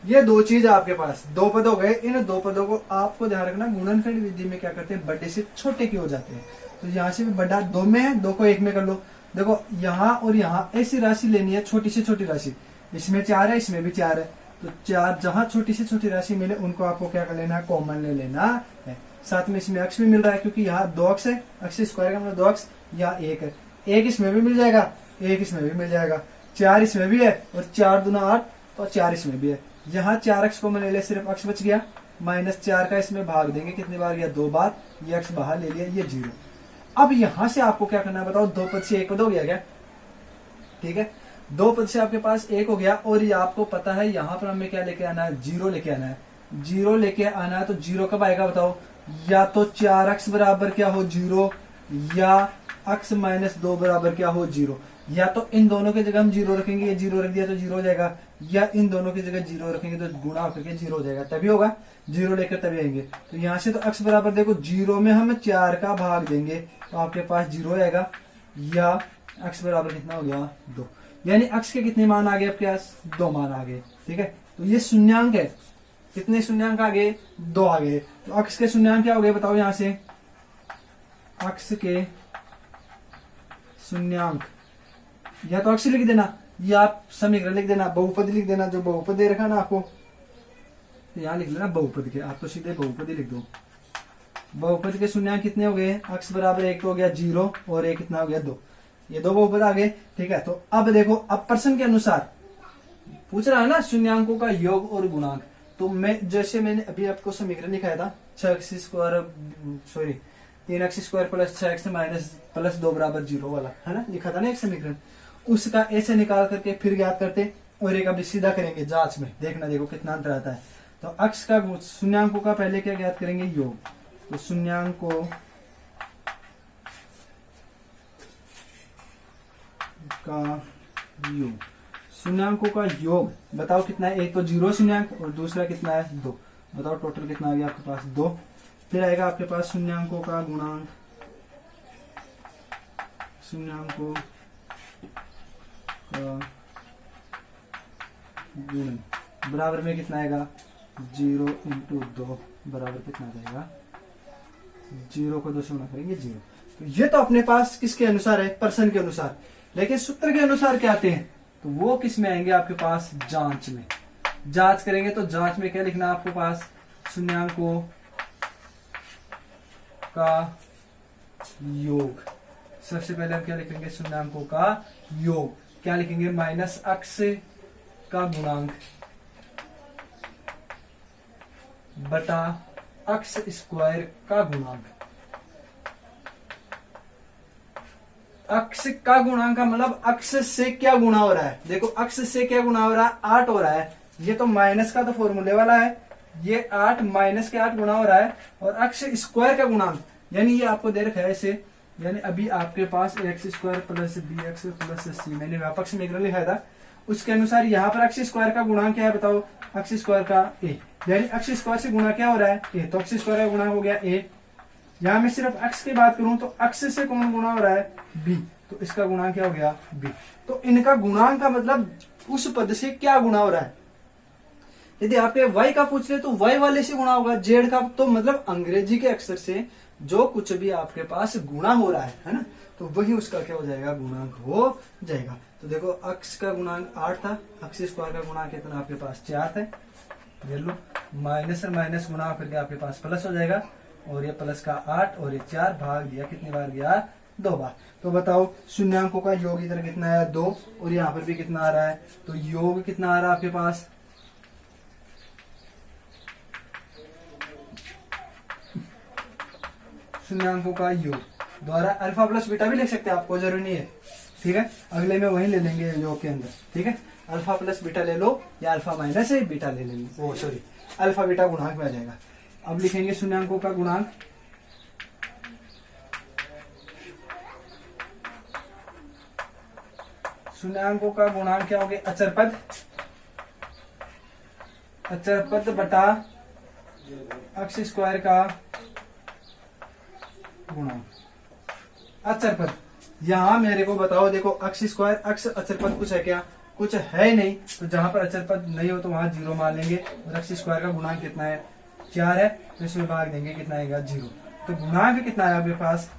ये दो चीज आपके पास, दो पद हो गए। इन दो पदों को आपको ध्यान रखना, गुणनखंड विधि में क्या करते हैं, बड़े से छोटे की हो जाते हैं। तो यहाँ से भी बड़ा 2 में है, 2 को 1 में कर लो। देखो यहाँ और यहाँ ऐसी राशि लेनी है, छोटी से छोटी राशि। इसमें 4 है, इसमें भी 4 है, तो 4 जहां छोटी से छोटी राशि मिले उनको आपको क्या कर लेना है, कॉमन ले लेना है। साथ में इसमें अक्ष भी मिल रहा है, क्योंकि यहाँ 2 अक्ष है, अक्ष स्क्वायर का मतलब 2 अक्ष, यहाँ 1 है, 1 इसमें भी मिल जाएगा, 1 इसमें भी मिल जाएगा, 4 इसमें भी है और 4 दूना 8, तो 4 इसमें भी है। यहाँ 4 अक्ष को मैंने ले, सिर्फ अक्ष बच गया, -4 का इसमें भाग देंगे, कितनी बार, या 2 बार, ये अक्ष बाहर ले लिया, ये 0। अब यहां से आपको क्या करना है बताओ, 2 पद से 1 पद हो गया क्या, ठीक है, 2 पद से आपके पास 1 हो गया। और ये आपको पता है यहाँ पर हमें क्या लेके आना है, 0 लेके आना है। 0 लेके आना है तो 0 कब आएगा बताओ, या तो 4x बराबर क्या हो 0, या x माइनस 2 बराबर क्या हो 0। या तो इन दोनों की जगह हम 0 रखेंगे, ये 0 रख दिया तो 0 हो जाएगा, या इन दोनों की जगह 0 रखेंगे तो गुणा होकर के 0 हो जाएगा, तभी होगा, 0 लेकर तभी आएंगे। तो यहाँ से तो x बराबर देखो 0 में हम 4 का भाग देंगे तो आपके पास 0 आएगा, या x बराबर कितना हो गया 2, यानी x के कितने मान आ गए आपके पास, 2 मान आ गए। ठीक है, तो ये शून्यांक है, कितने शून्यांक आ गए, 2 आ गए। तो x के शून्यांक क्या हो गए बताओ, यहां से x के शून्यांक, या तो x लिख देना, या आप समीकरण लिख देना, बहुपद लिख देना, जो बहुपद दे रखा ना आपको, तो यहां लिख लेना बहुपद के, आप तो सीधे बहुपद ही लिख दो। बहुपद के शून्यांक कितने हो गए, x बराबर 1 तो हो गया 0 और 1 कितना हो गया 2, ये 2 बहुपद आ गए। ठीक है, तो अब देखो, अब प्रश्न के अनुसार पूछ रहा है ना शून्यांकों का योग और गुणांक, तो मैं जैसे मैंने अभी आपको समीकरण लिखाया था 3x square plus 6x minus plus 2 बराबर 0 वाला, है ना, लिखा था ना एक समीकरण, उसका ऐसे निकाल करके फिर ज्ञात करते, और एक अभी सीधा करेंगे जांच में, देखना देखो कितना अंतर आता है। तो x का शून्यांकों का पहले क्या ज्ञात करेंगे, योग। तो शून्यांकों का योग, शून्यांकों का योग बताओ कितना है, एक तो 0 शून्यांक और दूसरा कितना है 2, बताओ टोटल कितना आ गया आपके पास 2। फिर आएगा आपके पास शून्यांकों का गुणांक, शून्यांकों का गुणन बराबर में कितना आएगा, 0 इंटू 2 बराबर कितना आ जाएगा, 0 को 2 से गुणा करेंगे 0। तो ये तो अपने पास किसके अनुसार है, प्रश्न के अनुसार, लेकिन सूत्र के अनुसार क्या आते हैं, तो वो किस में आएंगे आपके पास, जांच में। जांच करेंगे तो जांच में क्या लिखना आपके पास, शून्यांकों का योग। सबसे पहले हम क्या लिखेंगे, शून्यांकों का योग, क्या लिखेंगे, माइनस x का गुणांक बटा x स्क्वायर का गुणांक। अक्ष का गुणांक का मतलब अक्ष से क्या गुणा हो रहा है, देखो अक्ष से क्या गुणा हो रहा है, 8 हो रहा है, ये तो माइनस का तो फॉर्मूले वाला है, ये 8 माइनस के 8 गुणा हो रहा है, और अक्ष स्क्वायर का गुणांक, यानी ये आपको दे रखा है ऐसे, यानी अभी आपके पास x square plus b x plus c, मैंने व्यापक समीकरण लिखाया था, उसके अनुसार यहाँ पर अक्ष स्क्वायर का गुणांक क्या है बताओ, अक्ष स्क्वायर का ए, यानी अक्ष स्क्वायर से गुणा क्या हो रहा है ए, तो अक्ष स्क्वायर का गुणांक हो गया ए। यहाँ मैं सिर्फ x की बात करूं तो x से कौन गुणा हो रहा है b, तो इसका गुणांक क्या हो गया b। तो इनका गुणांक का मतलब उस पद से क्या गुणा हो रहा है। यदि आपके y का पूछ रहे तो y वाले से गुणा होगा, z का तो मतलब अंग्रेजी के अक्षर से जो कुछ भी आपके पास गुणा हो रहा है ना, तो वही उसका क्या हो जाएगा, गुणांक हो जाएगा। तो देखो x का गुणांक 8 था, x स्क्वायर का गुणांक कितना आपके पास 4 था, देख लो, माइनस और माइनस गुणा करके आपके पास प्लस हो जाएगा, और ये प्लस का 8 और ये 4 भाग दिया, कितनी बार गया 2 बार। तो बताओ शून्यांकों का योग इधर कितना है 2, और यहाँ पर भी कितना आ रहा है, तो योग कितना आ रहा है आपके पास, शून्यांकों का योग द्वारा अल्फा प्लस बीटा भी लिख सकते हैं, आपको जरूरी नहीं है, ठीक है, अगले में वही ले लेंगे योग के अंदर। ठीक है, अल्फा प्लस बीटा ले लो या अल्फा माइनस बीटा ले लेंगे, वो सॉरी अल्फा बीटा गुणांक में आ जाएगा। अब लिखेंगे शून्यांकों का गुणांक। शून्यांकों का गुणांक क्या हो गया? अचर पद, अचर पद बटा अक्ष स्क्वायर का गुणांक। अचर पद यहां मेरे को बताओ, देखो अक्ष स्क्वायर, अक्ष अचर पद कुछ है क्या? कुछ है नहीं, तो जहां पर अचर पद नहीं हो तो वहां जीरो मान लेंगे। और अक्ष स्क्वायर का गुणांक कितना है? 4 है, तो इसमें भाग देंगे, कितना आएगा? 0। तो गुणांक कितना है आपके पास?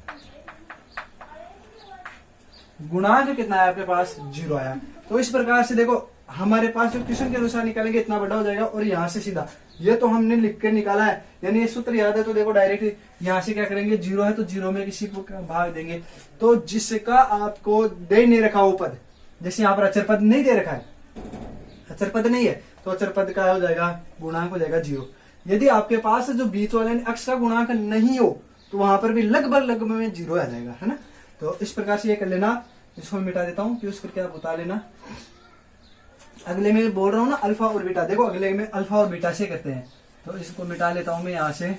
गुणांक कितना है आपके पास? 0 आया। तो इस प्रकार से देखो हमारे पास जो क्वेश्चन के अनुसार निकालेंगे इतना बड़ा हो जाएगा, और यहाँ से सीधा ये तो हमने लिख के निकाला है, यानी ये सूत्र याद है, तो देखो डायरेक्ट यहाँ से क्या करेंगे? 0 है तो 0 में किसी को भाग देंगे, तो जिसका आपको दे नहीं रखा वो पद, जैसे यहाँ पर अचर पद नहीं दे रखा है, अचर पद नहीं है, तो अचर पद का हो जाएगा गुणांक हो जाएगा 0। यदि आपके पास जो बीच वाले अक्ष का गुणांक नहीं हो तो वहां पर भी लगभग में 0 आ जाएगा, है ना। तो इस प्रकार से ये कर लेना, इसको मिटा देता हूँ, क्यों करके आप बता लेना। अगले में बोल रहा हूँ ना अल्फा और बीटा, देखो अगले में अल्फा और बीटा से करते हैं, तो इसको मिटा लेता हूं मैं यहां से,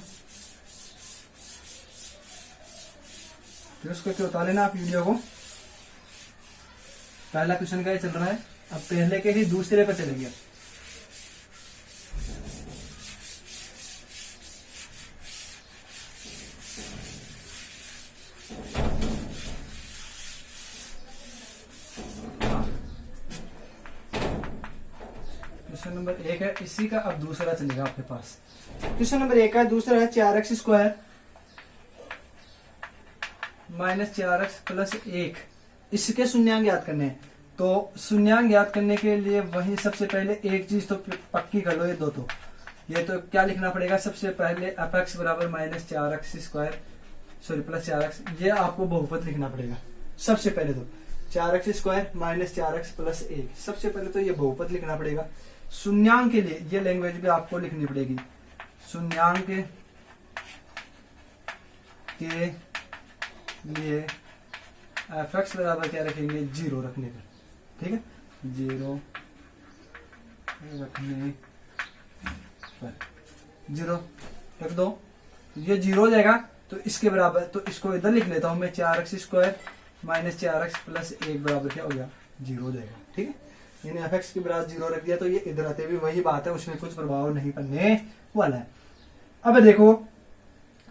तो इसको क्यों बता लेना आप वीडियो को। पहला क्वेश्चन का ये चल रहा है, अब पहले के ही दूसरे पर चलेंगे। क्वेश्चन नंबर 1 है, इसी का अब दूसरा चलेगा आपके पास। क्वेश्चन नंबर 1 का दूसरा है 4x square minus 4x plus 1, इसके शून्यांक याद करने हैं। तो शून्यांक याद करने के लिए वही सबसे पहले एक चीज तो पक्की कर लो, ये दो तो ये तो क्या लिखना पड़ेगा? सबसे पहले f(x) बराबर minus 4x square sorry plus 4x, ये आपको बहुपद लिखना पड़ेगा सबसे पहले। तो 4x square minus 4x plus 1, सबसे पहले तो ये बहुपद लिखना पड़ेगा। शून्यांक के लिए ये लैंग्वेज भी आपको लिखनी पड़ेगी, शून्यांक के लिए f(x) बराबर क्या रखेंगे? 0 रखने पर, ठीक है, 0 रखने पर 0 रख दो, ये 0 हो जाएगा। तो इसके बराबर, तो इसको इधर लिख लेता हूं मैं, 4x square minus 4x plus 1 बराबर क्या हो गया? 0 हो जाएगा, ठीक है। यानी f(x) के बराबर 0 रख दिया, तो ये इधर आते भी वही बात है, उसमें कुछ प्रभाव नहीं पड़ने वाला है। अब देखो,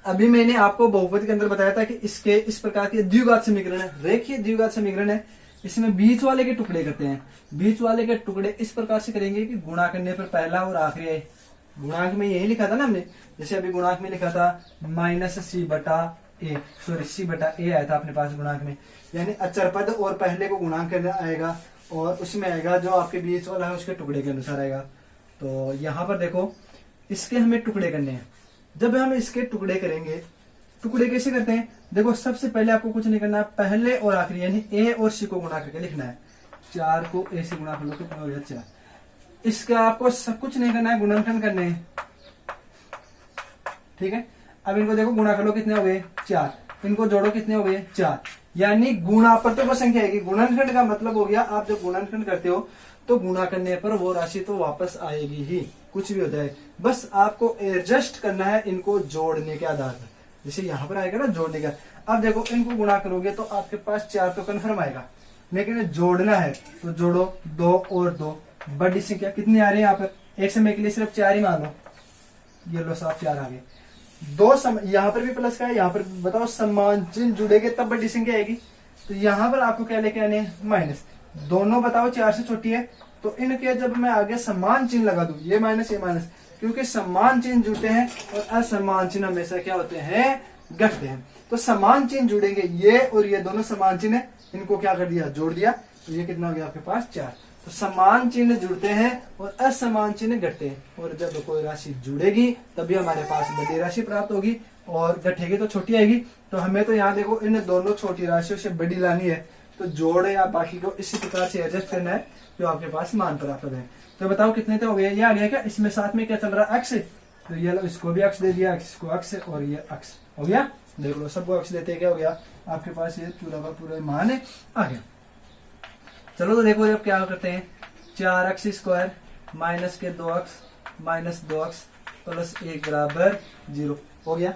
अभी मैंने आपको बहुपद के अंदर बताया था कि इसके इस प्रकार के द्विघात समीकरण है, रेखीय द्विघात समीकरण है, इसमें बीच वाले के टुकड़े करते हैं। बीच वाले के टुकड़े इस प्रकार से करेंगे कि गुणा करने पर पहला और आखिरी है। गुणांक में यही लिखा था ना हमने, जैसे अभी गुणांक में लिखा था माइनस c बटा a, सॉरी c बटा a आया था अपने पास गुणांक में, यानी अचर पद और पहले को गुणांक करना आएगा, और उसमें आएगा जो आपके बीच वाला है उसके टुकड़े के अनुसार आएगा। तो यहाँ पर देखो, इसके हमें टुकड़े करने हैं। जब हम इसके टुकड़े करेंगे, टुकड़े कैसे करते हैं? देखो सबसे पहले आपको कुछ नहीं करना है, पहले और आखिरी यानी a और c को गुणा करके लिखना है। 4 को a से गुणा कर लो, कितना हो गया? 4। इसका आपको सब कुछ नहीं करना है, गुणनखंड करने हैं, ठीक है। अब इनको देखो गुणा कर लो, कितने हो गए? 4। इनको जोड़ो, कितने हो गए? 4। यानी गुणा पर तो संख्या आएगी, गुणनखंड का मतलब हो गया आप जब गुणनखंड करते हो तो गुणा करने पर वो राशि तो वापस आएगी ही, कुछ भी हो जाए, बस आपको एडजस्ट करना है इनको जोड़ने के आधार पर। जैसे यहाँ पर आएगा ना जोड़ने का, अब देखो इनको गुणा करोगे तो आपके पास 4 तो कन्फर्म आएगा, लेकिन जोड़ना है तो जोड़ो, 2 और 2 बड़ी संख्या कितनी आ रही है यहाँ पर? एक समय के लिए सिर्फ 4 ही मान लो, ये लो साफ 4 आ गए। 2 यहाँ पर भी प्लस का है, यहाँ पर बताओ समान चिन्ह जुड़ेंगे तब बड़ी संख्या आएगी, तो यहाँ पर आपको क्या लेके आने? माइनस। दोनों बताओ 4 से छोटी है, तो इनके जब मैं आगे समान चिन्ह लगा दूं, ये माइनस ये माइनस, क्योंकि समान चिन्ह जुड़ते हैं और असमान चिन्ह हमेशा क्या होते हैं? घटते हैं। तो समान चिन्ह जुड़ेंगे, ये और ये दोनों समान चिन्ह है, इनको क्या कर दिया? जोड़ दिया, तो ये कितना हो गया आपके पास? 4। तो समान चिन्ह जुड़ते हैं और असमान चिन्ह घटते हैं, और जब कोई राशि जुड़ेगी तभी हमारे पास बड़ी राशि प्राप्त होगी, और घटेगी तो छोटी आएगी। तो हमें तो यहाँ देखो इन दोनों छोटी राशियों से बड़ी लानी है, तो जोड़ या बाकी को इसी प्रकार से एडजस्ट करना है जो आपके पास मान प्राप्त है। तो बताओ कितने तो हो गए? ये आ गया क्या? इसमें साथ में क्या चल रहा है? x, तो ये लो इसको भी x दे दिया, इसको x और ये x हो गया। देख लो सबको x देते क्या हो गया आपके पास? ये पूरा का पूरा मान आ गया। चलो तो देखो अब क्या करते हैं, 4x² माइनस के 2x माइनस 2x प्लस 1 बराबर 0 हो गया।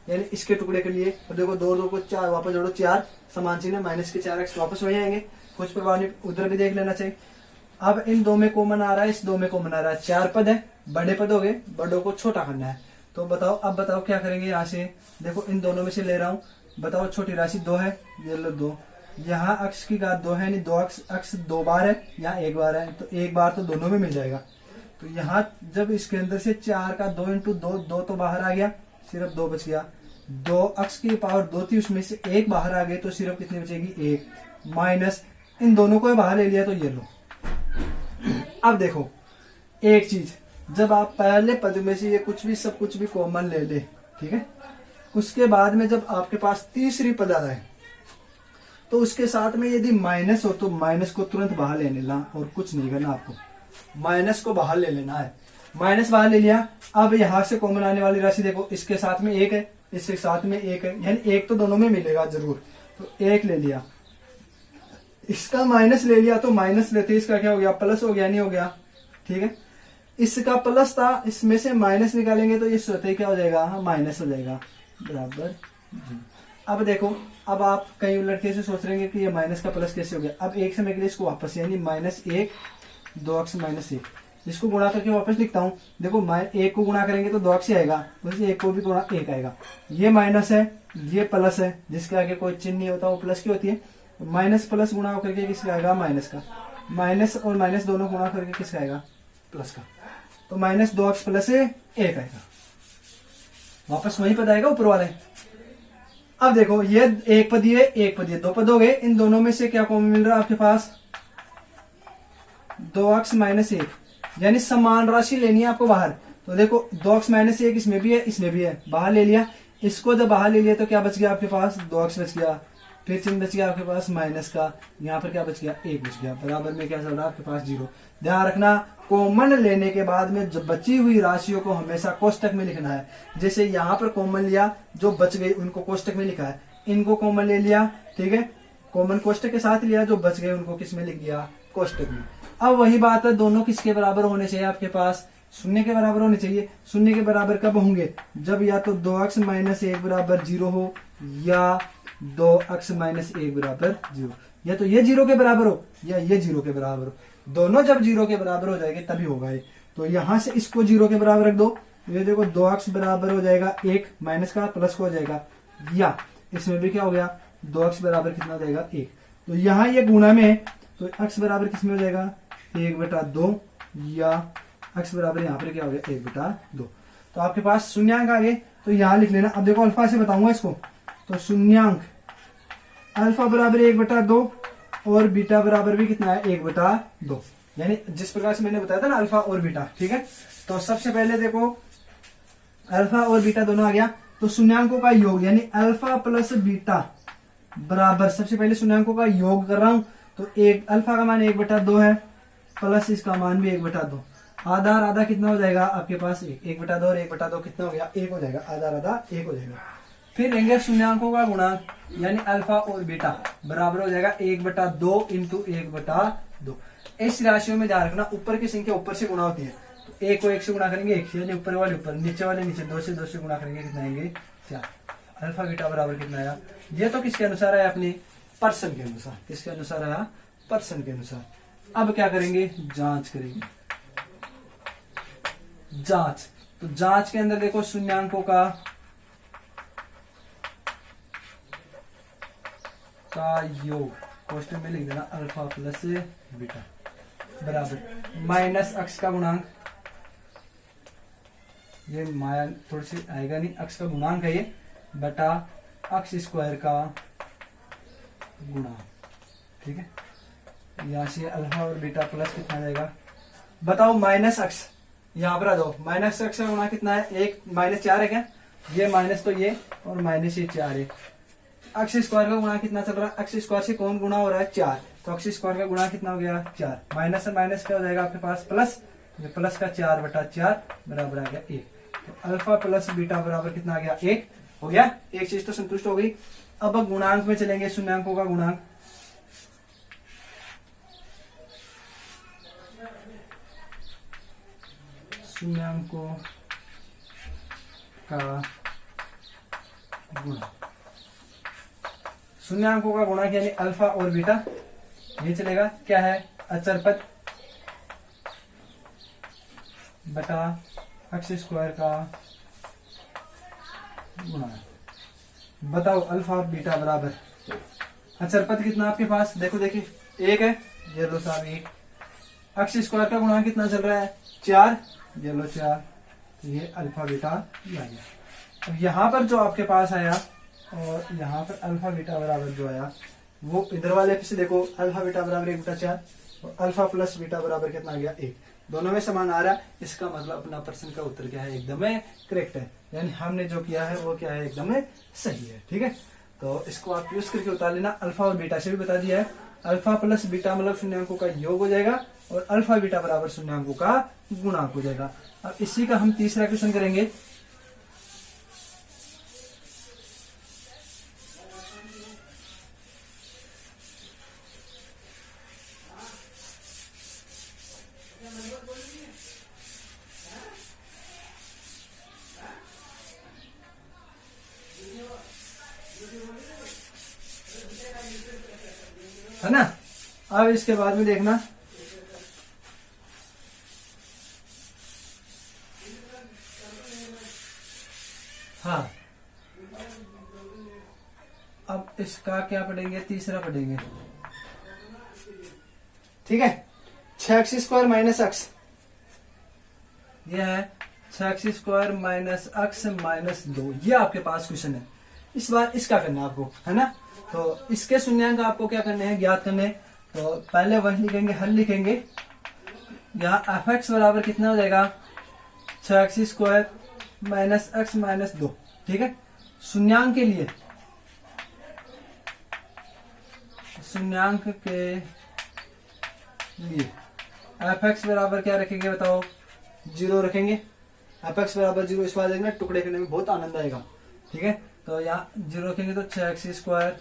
यानी इसके टुकड़े के लिए तो देखो 2 2 को 4 वापस जोड़ो, 4 समान चिन्ह माइनस के 4x वापस वही आएंगे, कुछ प्रभाव नहीं, उधर भी देख लेना चाहिए। अब इन दो में कॉमन आ रहा है, इस दो में कॉमन आ रहा है, 4 पद है, बड़े पद हो गए, बड़ों को छोटा करना है। तो बताओ, अब बताओ क्या करेंगे। यहाँ से देखो इन दोनों में से ले रहा हूँ, बताओ छोटी राशि 2 है, ये लो 2, यहाँ अक्ष की घात 2 है, यानी 2 अक्ष 2 बार है, यहाँ 1 बार है, तो 1 बार तो दोनों में मिल जाएगा। तो यहाँ जब इसके अंदर से 4 का 2 इंटू 2, 2 तो बाहर आ गया, सिर्फ 2 बच गया। 2 अक्ष की पावर 2 थी, उसमें से 1 बाहर आ गई, तो सिर्फ कितनी बचेगी 1 माइनस इन दोनों को बाहर ले लिया, तो ये लो। अब देखो एक चीज, जब आप पहले पद में से ये कुछ भी सब कुछ भी कॉमन ले ले, ठीक है, उसके बाद में जब आपके पास तीसरी पद आ जाए तो उसके साथ में यदि माइनस हो तो माइनस को तुरंत बाहर ले लेना और कुछ नहीं करना, आपको माइनस को बाहर ले लेना है। माइनस बाहर ले लिया। अब यहां से कॉमन आने वाली राशि देखो, इसके साथ में 1 है, इसके साथ में 1 है, यानी 1 तो दोनों में मिलेगा जरूर, तो 1 ले लिया। इसका माइनस ले लिया तो माइनस लेते इसका क्या हो गया, प्लस हो गया, नहीं हो गया, ठीक है। इसका प्लस था, इसमें से माइनस निकालेंगे तो ये स्वतः क्या हो जाएगा, माइनस हो जाएगा, बराबर। अब देखो, अब आप कई लड़के से सोच रहे हैं कि ये माइनस का प्लस कैसे हो गया। अब एक समय के लिए इसको वापस, यानी -1 2x माइनस 1, इसको गुणा करके वापस लिखता हूँ। देखो 1 को गुणा करेंगे तो 2x ही आएगा, वैसे 1 को भी गुणा 1 आएगा। ये माइनस है, ये प्लस है, जिसके आगे कोई चिन्ह नहीं होता वो प्लस की होती है। माइनस प्लस गुणा करके किसका आएगा, माइनस का। माइनस और माइनस दोनों गुणा करके किसका आएगा, प्लस का। तो -2x प्लस 1 आएगा, वापस वही पद आएगा ऊपर वाले। अब देखो ये एक पद, ये एक पद, ये 2 पद हो गए। इन दोनों में से क्या कॉमन मिल रहा है आपके पास, 2x माइनस 1, यानी समान राशि लेनी है आपको बाहर। तो देखो 2x माइनस 1 इसमें भी है, इसमें भी है, बाहर ले लिया। इसको जब बाहर ले लिया तो क्या बच गया आपके पास, 2x बच गया, फिर चिन्ह बच गया आपके पास माइनस का, यहाँ पर क्या बच गया, 1 बच गया, बराबर में क्या चल रहा है आपके पास 0। ध्यान रखना, कॉमन लेने के बाद में जो बची हुई राशियों को हमेशा कोष्टक में लिखना है। जैसे यहाँ पर कॉमन लिया, जो बच गई उनको कोष्टक में लिखा है, इनको कॉमन ले लिया, ठीक है, कॉमन कोष्टक के साथ लिया, जो बच गए उनको किस में लिख दिया, कोष्टक में। अब वही बात है, दोनों किसके बराबर होने चाहिए आपके पास, 0 के बराबर होने चाहिए। 0 के बराबर कब होंगे, जब या तो 2x माइनस 1 बराबर 0 हो, या 2x माइनस 1 बराबर 0, या तो ये 0 के बराबर हो या ये 0 के बराबर हो। दोनों जब 0 के बराबर हो जाएंगे तभी होगा ये। तो यहां से इसको 0 के बराबर रख दो, ये देखो 2x बराबर हो जाएगा 1 माइनस का प्लस को हो जाएगा, या इसमें भी क्या हो गया, 2x बराबर कितना हो जाएगा 1। तो यहाँ ये गुणा में है, तो x बराबर किसमें हो जाएगा 1/2, या x बराबर यहाँ पर क्या हो गया 1/2। तो आपके पास शून्यांक आ गए, तो यहाँ लिख लेना। अब देखो अल्फा से बताऊंगा इसको, तो शून्यांक अल्फा बराबर 1/2 और बीटा बराबर भी कितना है 1/2, यानी जिस प्रकार से मैंने बताया था ना अल्फा और बीटा, ठीक है। तो सबसे पहले देखो अल्फा और बीटा दोनों आ गया, तो शून्यांकों का योग यानी अल्फा प्लस बीटा बराबर, सबसे पहले शून्यांकों का योग कर रहा हूं, तो एक अल्फा का मान 1/2 है, प्लस इसका मान भी 1/2, आधा और आधा कितना हो जाएगा आपके पास 1/2 और 1/2 कितना हो गया 1 हो जाएगा, आधा और आधा 1 हो जाएगा। फिर लेंगे शून्यांकों का गुणांक, यानी अल्फा और बीटा बराबर हो जाएगा 1/2 इंटू 1/2। इस राशियों में ध्यान रखना, ऊपर की संख्या ऊपर से गुणा होती है, तो 1 को 1 से गुणा करेंगे 1 से, यानी ऊपर वाले ऊपर, नीचे वाले नीचे, 2 से 2 से गुणा करेंगे कितना आएंगे 4। अल्फा बीटा बराबर कितना आया, ये तो किसके अनुसार आया, अपने पर्सन के अनुसार। किसके अनुसार आया, पर्सन के अनुसार। अब क्या करेंगे, जांच करेंगे, जांच। तो जांच के अंदर देखो शून्यांकों का योग क्वेश्चन में लिख देना अल्फा प्लस बीटा बराबर माइनस अक्ष का गुणांक, ये माया थोड़ी सी आएगा नहीं, अक्ष का गुणांक है ये, बटा अक्ष स्क्वायर का गुणा, ठीक है। यहां से अल्फा और बीटा प्लस कितना जाएगा, बताओ माइनस अक्ष, यहां पर आ जाओ, माइनस अक्ष का गुणा कितना है, 1 -4 है क्या, ये माइनस तो ये और माइनस ये 4 है। अक्ष स्क्वायर का गुणा कितना चल रहा है, अक्ष स्क्वायर से कौन गुणा हो रहा है 4, तो अक्ष स्क्वायर का गुणा कितना हो गया 4, माइनस से माइनस क्या हो जाएगा आपके पास प्लस, ये प्लस का 4/4 बराबर आ गया 1। तो अल्फा प्लस बीटा बराबर कितना आ गया 1 हो गया, एक चीज तो संतुष्ट हो गई। अब गुणांक में चलेंगे, शून्यांकों का गुणांक, शून्याङ्कों का गुणा। शून्याङ्कों का गुणा यानी अल्फा और बीटा, ये चलेगा। क्या है? अचर पद बटा एक्स स्क्वायर का गुणा। बताओ अल्फा और बीटा बराबर अचर पद कितना आपके पास? देखो देखिए एक है, ये लो साहब एक। एक्स स्क्वायर का गुणा कितना चल रहा है? 4, ये लो 4। तो ये अल्फा बीटा ये आ गया। अब यहाँ पर जो आपके पास आया और यहाँ पर अल्फा बीटा बराबर जो आया वो इधर वाले से देखो, अल्फा बीटा बराबर 1 बटा 4 और अल्फा प्लस बीटा बराबर कितना आ गया? 1। दोनों में समान आ रहा है, इसका मतलब अपना प्रश्न का उत्तर क्या है? एकदम करेक्ट है। यानी हमने जो किया है वो क्या है? एकदम सही है। ठीक है, तो इसको आप यूज करके उतार लेना। अल्फा और बीटा से भी बता दिया है, अल्फा प्लस बीटा मतलब शून्याङ्कों का योग हो जाएगा और अल्फा बीटा बराबर शून्याङ्कों का गुणांक हो जाएगा। अब इसी का हम तीसरा क्वेश्चन करेंगे। है ना? अब इसके बाद में देखना, हाँ अब इसका क्या पढ़ेंगे? तीसरा पढ़ेंगे। ठीक है, 6x स्क्वायर माइनस एक्स, यह है 6x square minus x minus 2। ये आपके पास क्वेश्चन है। इस बार इसका करना है आपको, है ना? तो इसके शून्याङ्क आपको क्या करने हैं? ज्ञात करने। तो पहले वही लिखेंगे, हल लिखेंगे। यहाँ एफ एक्स बराबर कितना हो जाएगा? 6x square minus x minus 2। ठीक है, शून्याङ्क के लिए, शून्याङ्क के लिए एफ एक्स बराबर क्या रखेंगे? बताओ, 0 रखेंगे। एफ एक्स बराबर 0 इस बार देखना, टुकड़े करने में बहुत आनंद आएगा। ठीक है, तो यहाँ 0 रखेंगे तो 6x square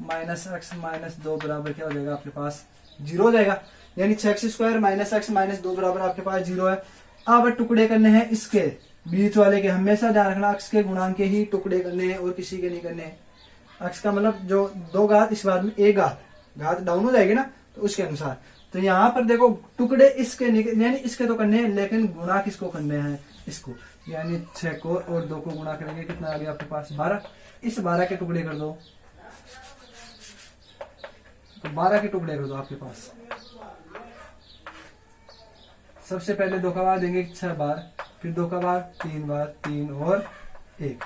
minus x minus 2 बराबर क्या हो जाएगा? आपके पास 0 हो जाएगा। यानी 6x square minus x minus 2 बराबर आपके पास 0 है। अब टुकड़े करने हैं इसके बीच वाले के, हमेशा ध्यान रखना अक्स के गुणांक के ही टुकड़े करने हैं और किसी के नहीं करने हैं। अक्स का मतलब जो 2 घात, इस बार में 1 घात डाउन हो जाएगी ना, तो उसके अनुसार। तो यहाँ पर देखो टुकड़े इसके यानी इसके तो करने हैं, लेकिन गुणा किसको करने हैं? इसको। यानी 6 को और 2 को गुणा करेंगे, कितना आ गया आपके पास? 12। इस 12 के टुकड़े कर दो, तो 12 के टुकड़े कर दो आपके पास। सबसे पहले 2 का बार देंगे 6 बार, फिर 2 का बार 3 बार, 3 और 1।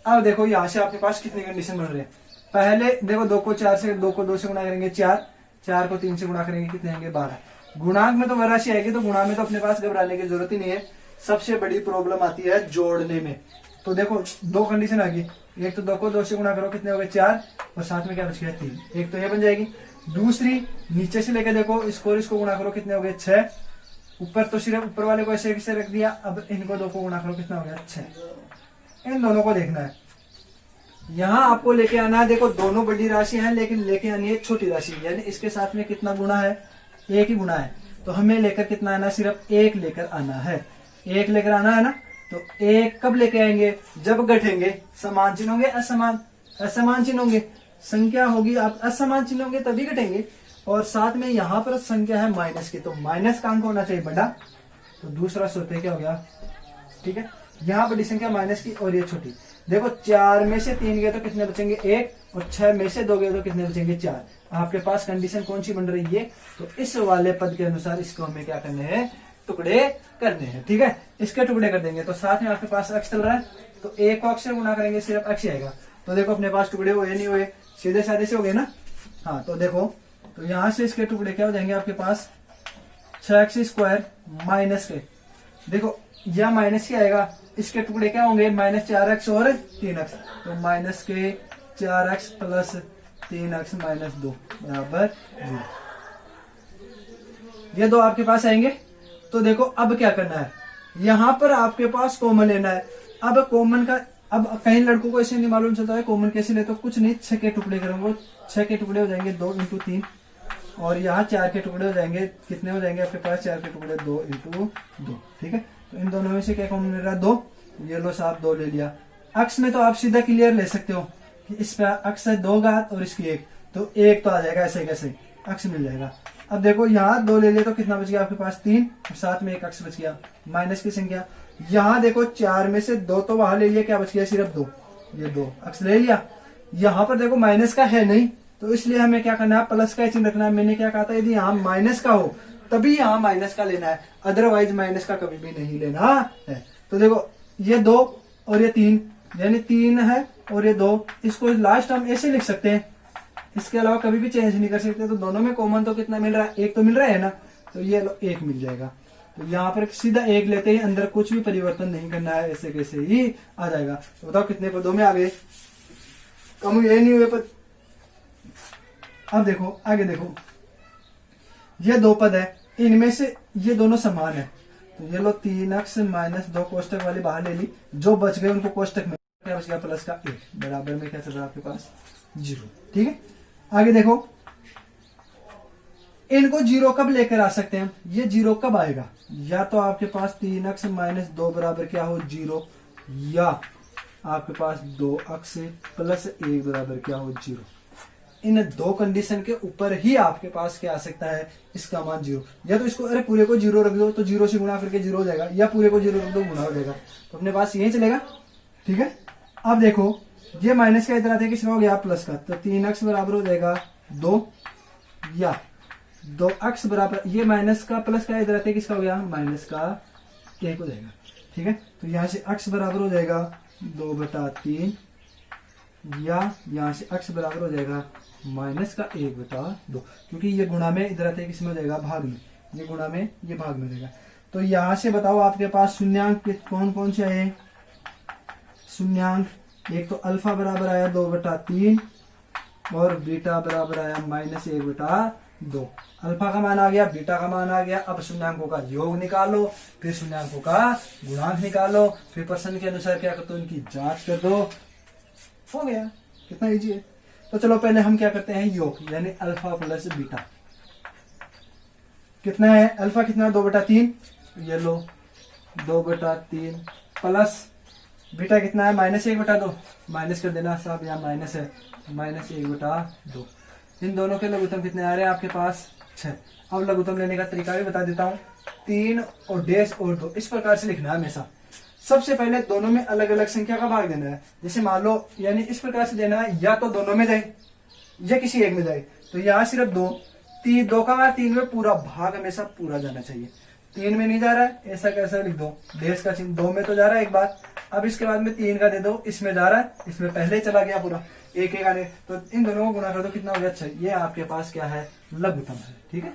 अब देखो यहाँ से आपके पास कितने कंडीशन बन रहे हैं। पहले देखो 2 को 4 से, 2 को 2 से गुणा करेंगे 4, 4 को 3 से गुणा करेंगे, कितने आएंगे? 12। गुणांक में तो राशि आएगी, तो गुणा में तो अपने पास घबराने की जरूरत ही नहीं है। सबसे बड़ी प्रॉब्लम आती है जोड़ने में। तो देखो 2 कंडीशन आ गई। एक तो 2 को 2 से गुणा करो, कितने हो गए? 4, और साथ में क्या बच गया? 3। एक तो ये बन जाएगी। दूसरी, नीचे से लेकर देखो इसको और इसको गुणा करो, कितने हो गए? 6। ऊपर तो सिर्फ ऊपर वाले को ऐसे रख दिया, अब इनको 2 को गुणा करो, कितना हो गया? 6। इन दोनों को देखना है। यहाँ आपको लेके आना है, देखो दोनों बड़ी राशि है, लेकिन लेके आनी है छोटी राशि। यानी इसके साथ में कितना गुणा है? 1 ही गुणा है। तो हमें लेकर कितना आना है? सिर्फ 1 लेकर आना है। 1 लेकर आना है ना, तो 1 कब लेके आएंगे? जब घटेंगे। समान चिन्ह होंगे, असमान चिन्ह होंगे। संख्या होगी, आप असमान चिन्ह होंगे तभी घटेंगे। और साथ में यहाँ पर संख्या है माइनस की, तो माइनस का अंक होना चाहिए बड़ा, तो दूसरा सूत्र क्या हो गया? ठीक है, यहाँ बड़ी संख्या माइनस की और ये छोटी। देखो 4 में से 3 गए तो कितने बचेंगे? 1, और 6 में से 2 गए तो कितने बचेंगे? 4। आपके पास कंडीशन कौन सी बन रही है? तो इस वाले पद के अनुसार इसको हमें क्या करने हैं? टुकड़े करने हैं। ठीक है, इसके टुकड़े कर देंगे। तो साथ में आपके पास एक्स चल रहा है, तो 1 को एक्स से गुणा करेंगे, सिर्फ एक्स ही आएगा। तो देखो अपने पास टुकड़े हुए नहीं हुए? सीधे साधे से हो गए ना। हाँ, तो देखो, तो यहां से इसके टुकड़े क्या हो जाएंगे आपके पास? 6x स्क्वायर माइनस के, देखो यह माइनस ही आएगा। इसके टुकड़े क्या होंगे? -4x और 3x। तो माइनस के 4x प्लस 3x माइनस 2 बराबर 0। ये 2 आपके पास आएंगे। तो देखो अब क्या करना है? यहां पर आपके पास कॉमन लेना है। अब कॉमन का, अब कहीं लड़कों को ऐसे नहीं मालूम चलता है कॉमन कैसे ले, तो कुछ नहीं, 6 के टुकड़े करेंगे। 6 के टुकड़े हो जाएंगे 2 × 3, और यहाँ 4 के टुकड़े हो जाएंगे, कितने हो जाएंगे आपके पास? 4 के टुकड़े 2 × 2। ठीक है, तो इन दोनों में से क्या कॉमन मिल रहा है? 2। ये लो साहब 2 ले लिया। अक्स में तो आप सीधा क्लियर ले सकते हो कि इस पे अक्स है 2 घात और इसकी 1, तो 1 तो आ जाएगा, ऐसे कैसे अक्स मिल जाएगा। अब देखो यहाँ 2 ले लिया तो कितना बच गया आपके पास? 3, और साथ में 1 अक्स बच गया, माइनस की संख्या। यहाँ देखो 4 में से 2 तो वहां ले लिया, क्या बच गया? सिर्फ 2, ये 2 अक्स ले लिया। यहाँ पर देखो माइनस का है नहीं, तो इसलिए हमें क्या करना है? प्लस का चिन्ह रखना है। मैंने क्या कहा था? यदि यहाँ माइनस का हो तभी यहाँ माइनस का लेना है, अदरवाइज माइनस का कभी भी नहीं लेना है। तो देखो ये 2 और ये 3, यानी 3 है और ये 2, इसको लास्ट हम ऐसे लिख सकते हैं, इसके अलावा कभी भी चेंज नहीं कर सकते। तो दोनों में कॉमन तो कितना मिल रहा है? 1 तो मिल रहा है ना, तो ये 1 मिल जाएगा। तो यहाँ पर सीधा 1 लेते ही अंदर कुछ भी परिवर्तन नहीं करना है, ऐसे कैसे ही आ जाएगा। तो बताओ कितने पदों में आ गए? कम ये नहीं हुए पद। अब देखो आगे देखो, ये 2 पद है, इनमें से ये दोनों समान है, तो ये लो 3 अक्स माइनस 2 कोष्टक वाली बाहर ले ली, जो बच गए उनको कोष्टक में क्या बच गया? प्लस का 1, बराबर में क्या चल रहा है आपके पास? 0। ठीक है, आगे देखो, इनको 0 कब लेकर आ सकते हैं? ये 0 कब आएगा? या तो आपके पास 3 अक्स माइनस 2 बराबर क्या हो? 0, या आपके पास 2 अक्स प्लस 1 बराबर क्या हो? 0। इन 2 कंडीशन के ऊपर ही आपके पास क्या आ सकता है? इसका मान 0। या तो इसको अरे पूरे को 0 रख दो तो 0 से गुणा करके 0 हो जाएगा, या पूरे को 0 रख दो गुणा हो जाएगा, तो अपने पास यही चलेगा। ठीक है, अब देखो ये माइनस का इधर आते किसका हो गया? प्लस का, तो 3 अक्स बराबर हो जाएगा 2, या 2 अक्स बराबर, ये माइनस का प्लस का इधर आते किसका हो गया? माइनस का 1 हो जाएगा। ठीक है, तो यहां से अक्स बराबर हो जाएगा 2/3, या यहां से अक्स बराबर हो जाएगा माइनस का 1/2, क्योंकि ये गुणा में इधर आते किसमें हो जाएगा? भाग में, ये गुणा में ये भाग में रहेगा। तो यहां से बताओ आपके पास शून्यांक कौन कौन से आए? शून्यांक, एक तो अल्फा बराबर आया 2/3 और बीटा बराबर आया -1/2। अल्फा का मान आ गया, बीटा का मान आ गया। अब शून्यांकों का योग निकालो, फिर शून्यांकों का गुणांक निकालो, फिर प्रश्न के अनुसार क्या करते हो? उनकी जांच कर दो, हो गया। कितना इजी है। तो चलो पहले हम क्या करते हैं? योग, यानी अल्फा प्लस बीटा कितना है? अल्फा कितना? 2/3, ये लो 2/3 प्लस बीटा कितना है? -1/2, माइनस कर देना साहब, यहाँ माइनस है, -1/2। इन दोनों के लघुत्तम कितने आ रहे हैं आपके पास? 6। अब लघुत्तम लेने का तरीका भी बता देता हूँ, 3 और डैश और 2 इस प्रकार से लिखना है हमेशा। सबसे पहले दोनों में अलग अलग संख्या का भाग देना है। जैसे मान लो, यानी इस प्रकार से देना है, या तो दोनों में जाए या किसी एक में जाए। तो यहाँ सिर्फ 2, 2 का भाग 3 में, पूरा भाग हमेशा पूरा जाना चाहिए। 3 में नहीं जा रहा है, ऐसा कैसा लिख दो, डैश का चिन्ह। 2 में तो जा रहा है एक बार, अब इसके बाद में 3 का दे दो, इसमें जा रहा है, इसमें पहले चला गया पूरा, एक आने, तो इन दोनों को गुणा कर दो, कितना हो गया? 6। ये आपके पास क्या है? लघुत्तम है। ठीक है,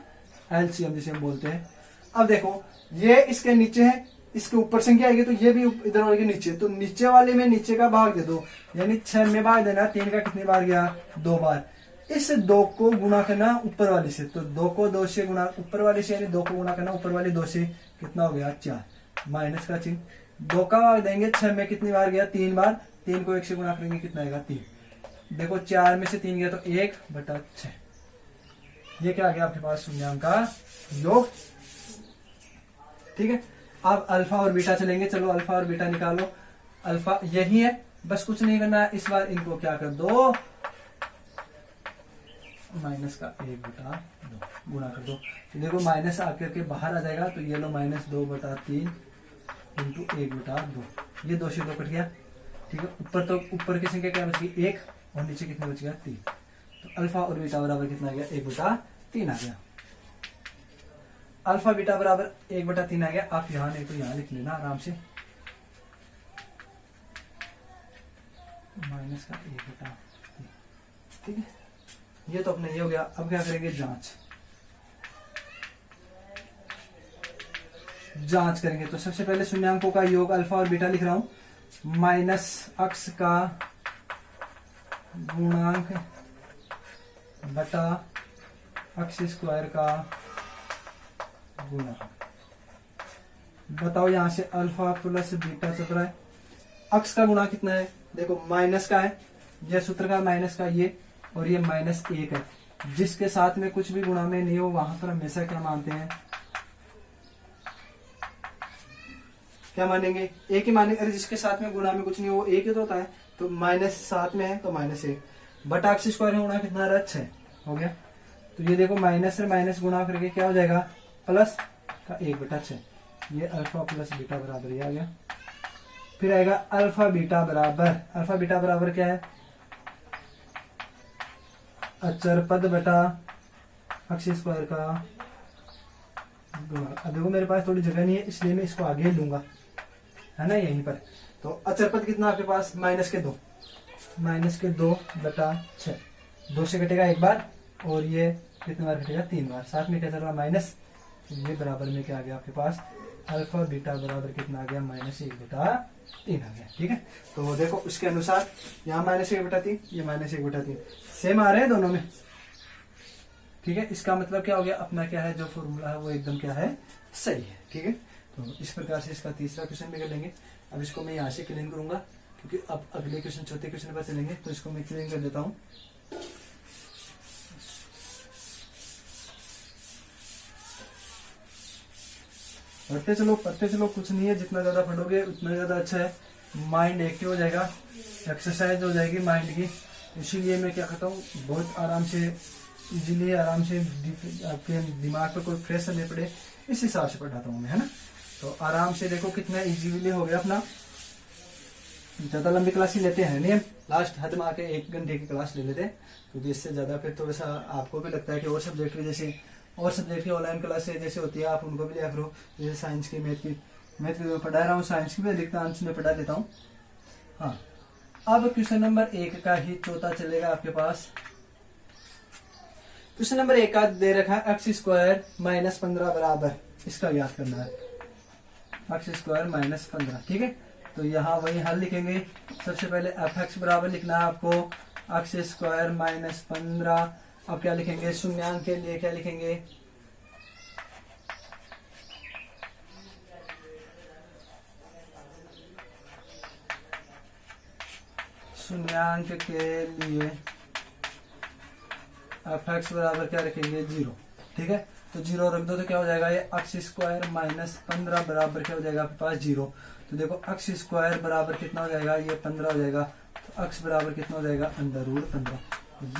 एलसीएम जिसे हम बोलते हैं। अब देखो, ये इसके नीचे है, इसके ऊपर संख्या आएगी, तो ये भी इधर वाले के नीचे, तो नीचे वाले में नीचे का भाग दे दो, यानी 6 में भाग देना। 3 का कितनी बार गया? 2 बार। इस 2 को गुणा करना ऊपर वाली से, तो 2 को 2 से गुणा ऊपर वाली से, यानी 2 को गुणा करना ऊपर वाली 2 से, कितना हो गया? 4, माइनस का चिन्ह। 2 का भाग देंगे, 6 में कितनी बार गया? 3 बार। 3 को 1 से गुणा करेंगे, कितना आएगा? 3। देखो 4 में से 3 गया तो 1/6। ये क्या आ गया आपके पास? शून्यांक का योग। ठीक है, अब अल्फा और बीटा चलेंगे। चलो अल्फा और बीटा निकालो। अल्फा यही है, बस कुछ नहीं करना है। इस बार इनको क्या कर दो? माइनस का 1/2 गुणा कर दो। तो देखो माइनस आकर के बाहर आ जाएगा, तो ये लो -2/3 इंटू 1/2। ये 2 से 2 कट गया। ठीक है, ऊपर तो ऊपर की संख्या क्या बच गई? 1, और नीचे कितने बच गया? 3। तो अल्फा और बीटा बराबर कितना आ गया? 1/3 आ गया। अल्फा बीटा बराबर 1/3 आ गया। आप यहाँ नहीं तो यहाँ लिख लेना आराम से, माइनस का 1/3। ठीक है, ये तो अपने ये हो गया। अब क्या करेंगे? जांच करेंगे। तो सबसे पहले शून्यांकों का योग अल्फा और बीटा लिख रहा हूं, माइनस अक्स का गुणांक बटा अक्स स्क्वायर का गुणा। बताओ यहां से अल्फा प्लस बीटा चल रहा है। अक्स का गुणा कितना है? देखो माइनस का है, यह सूत्र का माइनस का ये, और ये -1 है। जिसके साथ में कुछ भी गुणा में नहीं हो वहां पर हमेशा क्या मानते हैं? क्या मानेंगे, एक ही मानेंगे। अरे जिसके साथ में गुणा में कुछ नहीं वो एक ही तो होता है, तो माइनस साथ में है तो -1 बटा x स्क्वायर में गुणा कितना आ रहा है 6 हो गया। तो ये देखो माइनस से माइनस गुणा करके क्या हो जाएगा प्लस का 1/6। ये अल्फा प्लस बीटा बराबर ये आ गया। फिर आएगा अल्फा बीटा बराबर क्या है, अचर पद बटा x स्क्वायर का गुणा। अब देखो मेरे पास थोड़ी जगह नहीं है इसलिए मैं इसको आगे लूंगा, है ना, यहीं पर। तो अचर पद कितना आपके पास -2/6, 2 से कटेगा एक बार और ये कितने बार कटेगा 3 बार, साथ में क्या चल रहा माइनस। ये बराबर में क्या आ गया आपके पास अल्फा बीटा बराबर कितना आ गया -1/3 आ गया। ठीक है, तो देखो उसके अनुसार यहाँ -1/3, ये -1/3 सेम आ रहे हैं दोनों में। ठीक है, इसका मतलब क्या हो गया, अपना क्या है जो फॉर्मूला है वो एकदम क्या है सही है। ठीक है, तो इस प्रकार से इसका तीसरा क्वेश्चन भी कर लेंगे। अब इसको मैं यहाँ से क्लीन करूंगा क्योंकि अब अगले क्वेश्चन चौथे क्वेश्चन पर चलेंगे, तो इसको मैं क्लीन कर देता हूँ। पढ़ते चलो कुछ नहीं है, जितना ज्यादा पढ़ोगे उतना ज्यादा अच्छा है, माइंड एक्टिव हो जाएगा, एक्सरसाइज हो जाएगी माइंड की। इसीलिए मैं क्या करता हूँ बहुत आराम से इजीली आराम से आपके दिमाग पर कोई प्रेशर नहीं पड़े इस हिसाब से पढ़ाता हूँ मैं, है ना। तो आराम से देखो कितना इजीली हो गया अपना। ज्यादा लंबी क्लास ही लेते हैं नहीं, हम लास्ट हद में आके 1 घंटे की क्लास ले लेते हैं, क्योंकि इससे ज्यादा फिर तो वैसा आपको भी लगता है कि और सब्जेक्ट की जैसे और सब्जेक्ट की ऑनलाइन क्लास जैसे होती है आप उनको भी लिया करो। जैसे साइंस की मैथ की मैं पढ़ा रहा हूँ, साइंस की भी अधिकांश में पढ़ा देता हूँ। हाँ, अब क्वेश्चन नंबर 1 का ही चौथा चलेगा आपके पास। क्वेश्चन नंबर 1 का दे रखा है x स्क्वायर -15 बराबर, इसका याद करना है x स्क्वायर -15। ठीक है, तो यहाँ वही हल लिखेंगे। सबसे पहले f(x) बराबर लिखना है आपको x स्क्वायर -15। अब क्या लिखेंगे, शून्यांक के लिए क्या लिखेंगे, शून्यांक के लिए f(x) बराबर क्या रखेंगे 0। ठीक है, तो 0 रख दो तो क्या हो जाएगा, ये x स्क्वायर -15 बराबर क्या हो जाएगा आपके पास 0। तो देखो x स्क्वायर बराबर कितना हो जाएगा, ये 15 हो जाएगा, तो x बराबर कितना हो जाएगा √15।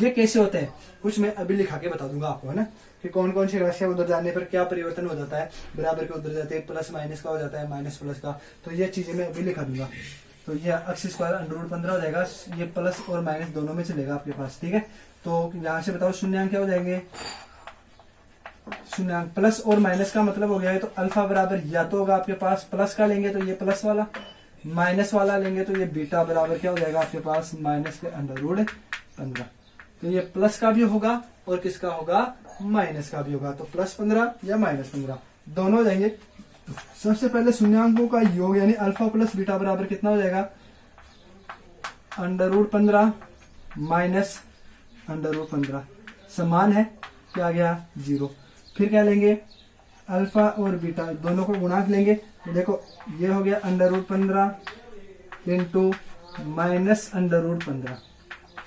ये कैसे होते हैं कुछ मैं अभी लिखा के बता दूंगा आपको, है ना, कि कौन कौन सी राशियां उधर जाने पर क्या परिवर्तन हो जाता है, बराबर के उधर जाते हैं प्लस माइनस का हो जाता है, माइनस प्लस का। तो ये चीजें मैं अभी लिखा दूंगा। तो ये x स्क्वायर √15 हो जाएगा, ये प्लस और माइनस दोनों में चलेगा आपके पास। ठीक है, तो यहाँ से बताओ शून्यांक क्या हो जाएंगे, शून्यांक प्लस और माइनस का मतलब हो गया है, तो अल्फा बराबर या तो होगा आपके पास प्लस का लेंगे तो ये प्लस वाला, माइनस वाला लेंगे तो ये बीटा बराबर क्या हो जाएगा आपके पास माइनस के √15। तो ये प्लस का भी होगा और किसका होगा माइनस का भी होगा, तो +15 या -15 दोनों हो जाएंगे। सबसे पहले शून्यांकों का योग यानी अल्फा प्लस बीटा बराबर कितना हो जाएगा √15 माइनस √15 समान है क्या आ गया 0। फिर क्या लेंगे, अल्फा और बीटा दोनों को गुणांक लेंगे, तो देखो ये हो गया √15 इंटू माइनस √15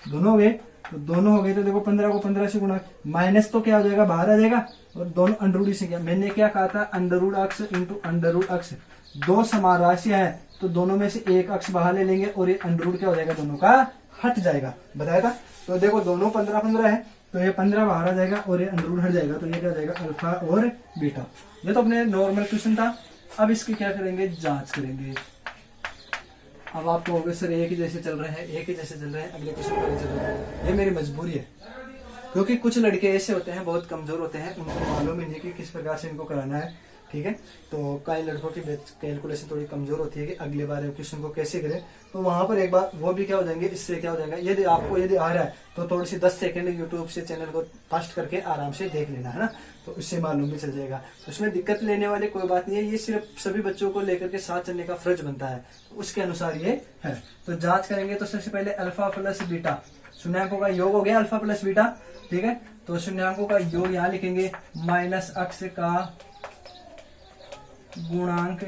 दोनों हो गए। तो दोनों हो गए, तो देखो 15 को 15 से गुणा, माइनस तो क्या हो जाएगा बाहर आ जाएगा और दोनों अंडर से क्या, मैंने क्या कहा था √x इंटू √x, दो समान राशियां हैं तो दोनों में से एक अक्ष बाहर ले लेंगे और ये अंडर क्या हो जाएगा दोनों का हट जाएगा, बताया था। तो देखो दोनों 15 है तो ये 15 बाहर आ जाएगा और ये अंडर हट जाएगा, तो ये क्या हो जाएगा अल्फा और बीटा। ये तो अपने नॉर्मल क्वेश्चन था। अब इसकी क्या करेंगे, जांच करेंगे। अब आपको होगा सर एक ही जैसे चल रहे हैं, अगले क्वेश्चन पर चल रहे हैं, ये मेरी मजबूरी है, क्योंकि कुछ लड़के ऐसे होते हैं बहुत कमजोर होते हैं, उनको मालूम ही नहीं कि किस प्रकार से इनको कराना है। ठीक है, तो कई लड़कों की कैलकुलेशन थोड़ी कमजोर होती है कि अगले बार क्वेश्चन को कैसे करें, तो वहां पर एक बार वो भी क्या हो जाएंगे, इससे क्या हो जाएगा, यदि आपको यदि आ रहा है तो थोड़ी सी 10 सेकंड यूट्यूब से चैनल को फास्ट करके आराम से देख लेना, है ना, तो इससे मालूम भी चल जाएगा। तो उसमें दिक्कत लेने वाली कोई बात नहीं है, ये सिर्फ सभी बच्चों को लेकर के साथ चलने का फर्ज बनता है, तो उसके अनुसार ये है। तो जांच करेंगे, तो सबसे पहले अल्फा प्लस बीटा, शून्यांकों का योग हो गया अल्फा प्लस बीटा। ठीक है, तो शून्यांकों का योग यहाँ लिखेंगे माइनस अक्ष का गुणांक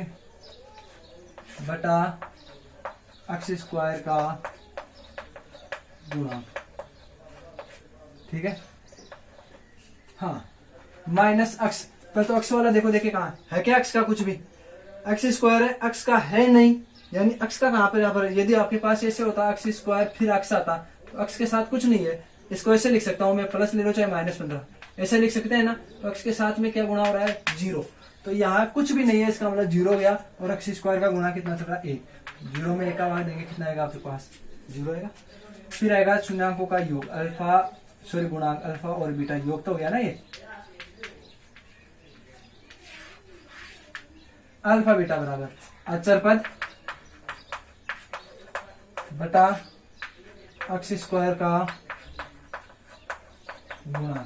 बटा x स्क्वायर का गुणांक। ठीक है, हाँ माइनस अक्ष पर, तो अक्ष वाला देखो देखे कहाँ है क्या अक्ष का कुछ भी, एक्स स्क्वायर है, अक्स का है नहीं, यानी अक्स का कहां पर यहाँ पर है। यदि आपके पास ऐसे होता अक्स स्क्वायर फिर अक्स आता तो अक्स के साथ कुछ नहीं है, इसको ऐसे लिख सकता हूं मैं, प्लस ले लो चाहे -15, ऐसे लिख सकते हैं ना। तो अक्स के साथ में क्या गुणा हो रहा है, 0। तो यहाँ कुछ भी नहीं है, इसका मतलब 0 गया। और अक्स स्क्वायर का गुणा कितना चल रहा है, 1। 0 में 1 का भाग देंगे कितना आएगा आपके पास, 0 आएगा। फिर आएगा शून्यंकों का योग, गुणांक अल्फा और बीटा, योग तो हो गया ना ये, अल्फा बीटा बराबर अचर पद बटा अक्स स्क्वायर का गुणा।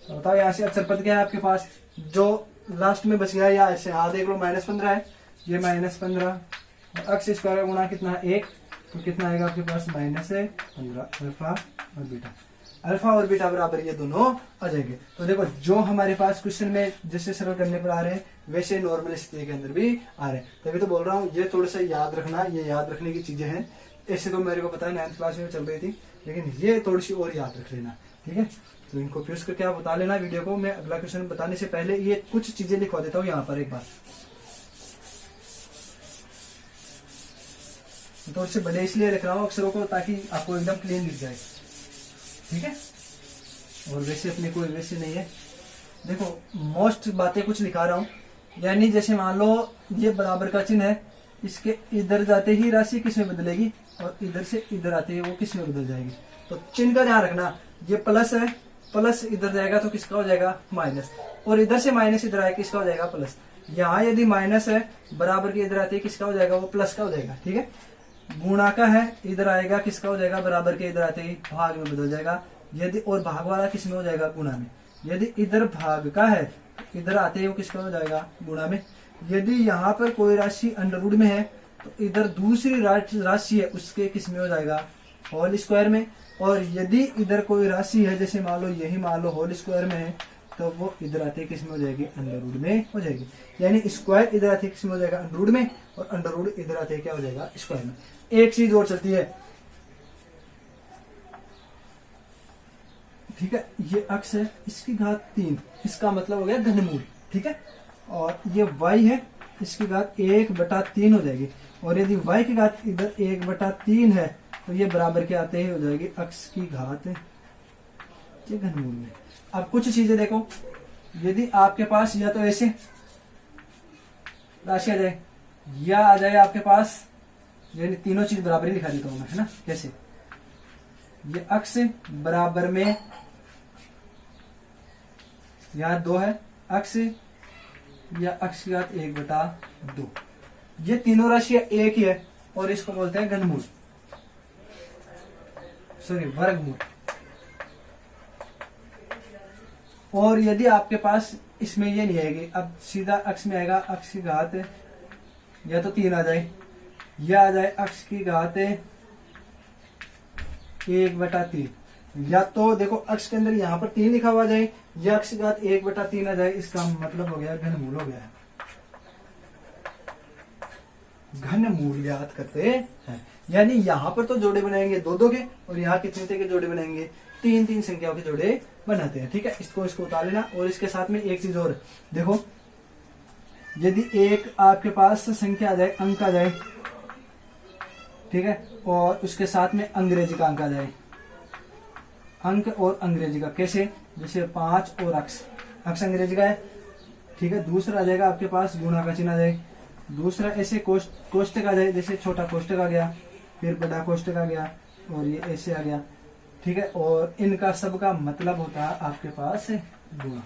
तो बताओ यहाँ से अचर पद क्या है आपके पास, जो लास्ट में बच गया, या ऐसे देख लो -15 है, ये -15, अक्स स्क्वायर का गुणा कितना है, 1, तो कितना आएगा आपके पास -15 अल्फा और बीटा। अल्फा और बीटा बराबर ये दोनों आ जाएंगे। तो देखो जो हमारे पास क्वेश्चन में जैसे सरल करने पर आ रहे हैं वैसे नॉर्मल स्थिति के अंदर भी आ रहे हैं। तभी तो बोल रहा हूँ ये थोड़ा सा याद रखना, ये याद रखने की चीजें हैं। ऐसे तो मेरे को पता है 9th क्लास में चल रही थी, लेकिन ये थोड़ी सी और याद रख लेना, ठीक है। तो इनको प्यूज करके आप बता लेना वीडियो को। मैं अगला क्वेश्चन बताने से पहले ये कुछ चीजें लिखवा देता हूँ यहाँ पर एक बार, तो उससे बड़े इसलिए लिख रहा हूँ अक्षरों को ताकि आपको एकदम क्लीन दिख जाए, ठीक है। और वैसे अपने कोई वैसे नहीं है, देखो मोस्ट बातें कुछ लिखा रहा हूँ, यानी जैसे मान लो ये बराबर का चिन्ह है, इसके इधर जाते ही राशि किस में बदलेगी और इधर से इधर आते ही वो किस में बदल जाएगी। तो चिन्ह का ध्यान रखना, ये प्लस है, प्लस इधर जाएगा तो किसका हो जाएगा माइनस, और इधर से माइनस इधर आएगा किसका हो जाएगा प्लस। यहाँ यदि माइनस है बराबर के इधर आते ही किसका हो जाएगा, वो प्लस का हो जाएगा, ठीक है। गुणा का है, इधर आएगा किसका हो जाएगा, बराबर के इधर आते ही भाग में बदल जाएगा। यदि और भाग वाला किस में हो जाएगा, गुणा में। यदि इधर भाग का है इधर आते ही वो किसका हो जाएगा, गुणा में। यदि यहाँ पर कोई राशि अंडर रूट में है तो इधर दूसरी राशि है उसके किस में हो जाएगा, होल स्क्वायर में। और यदि इधर कोई राशि है जैसे मान लो यही मान लो होल स्क्वायर में है तो वो इधर आते किस में हो जाएगी, अंडर रूट में हो जाएगी। यानी स्क्वायर इधर आते किस में हो जाएगा, अंडर रूट में, और अंडर रूट इधर आते क्या हो जाएगा, स्क्वायर में। एक चीज और चलती है, ठीक है, ये अक्स है, इसकी घात 3, इसका मतलब हो गया घनमूल, ठीक है। और ये y है, इसकी घात 1/3 हो जाएगी। और यदि y की घात इधर 1/3 है तो ये बराबर के आते ही हो जाएगी अक्स की घात ये घनमूल में। अब कुछ चीजें देखो, यदि आपके पास या तो ऐसे राशि आ जाए या आ जाए आपके पास, यानी तीनों चीज बराबर ही लिखा देता हूं मैं, है ना। कैसे, ये अक्स बराबर में यहाँ 2 है, अक्स या अक्स की घात 1/2, ये तीनों राशियां एक ही है और इसको बोलते हैं घनमूल, सॉरी वर्गमूल। और यदि आपके पास इसमें ये नहीं आएगी, अब सीधा अक्स में आएगा अक्स की घात या तो 3 आ जाए या आ जाए अक्स की घात 1/3, या तो देखो अक्स के अंदर यहाँ पर 3 लिखा हुआ जाए या अक्स की घात 1/3 आ जाए, इसका मतलब हो गया घनमूल हो गया है। घनमूल याद करते हैं, यानी यहाँ पर तो जोड़े बनाएंगे 2-2 के, और यहाँ कितने के जोड़े बनाएंगे, 3-3 संख्याओं के जोड़े बनाते हैं, ठीक है। इसको उतार लेना। और इसके साथ में एक चीज और देखो, यदि एक आपके पास संख्या आ जाए, अंक आ जाए, ठीक है, और उसके साथ में अंग्रेजी का अंक आ जाए, अंक और अंग्रेजी का, कैसे, जैसे 5 और अक्स, अक्स अंग्रेजी का है, ठीक है। दूसरा आ जाएगा आपके पास गुणा का चिन्ह आ जाए, दूसरा ऐसे कोष्टक आ जाए, जैसे छोटा कोष्टक आ गया, फिर बड़ा कोष्टक आ गया, और ये ऐसे आ गया, ठीक है। और इनका सबका मतलब होता है आपके पास गुणा,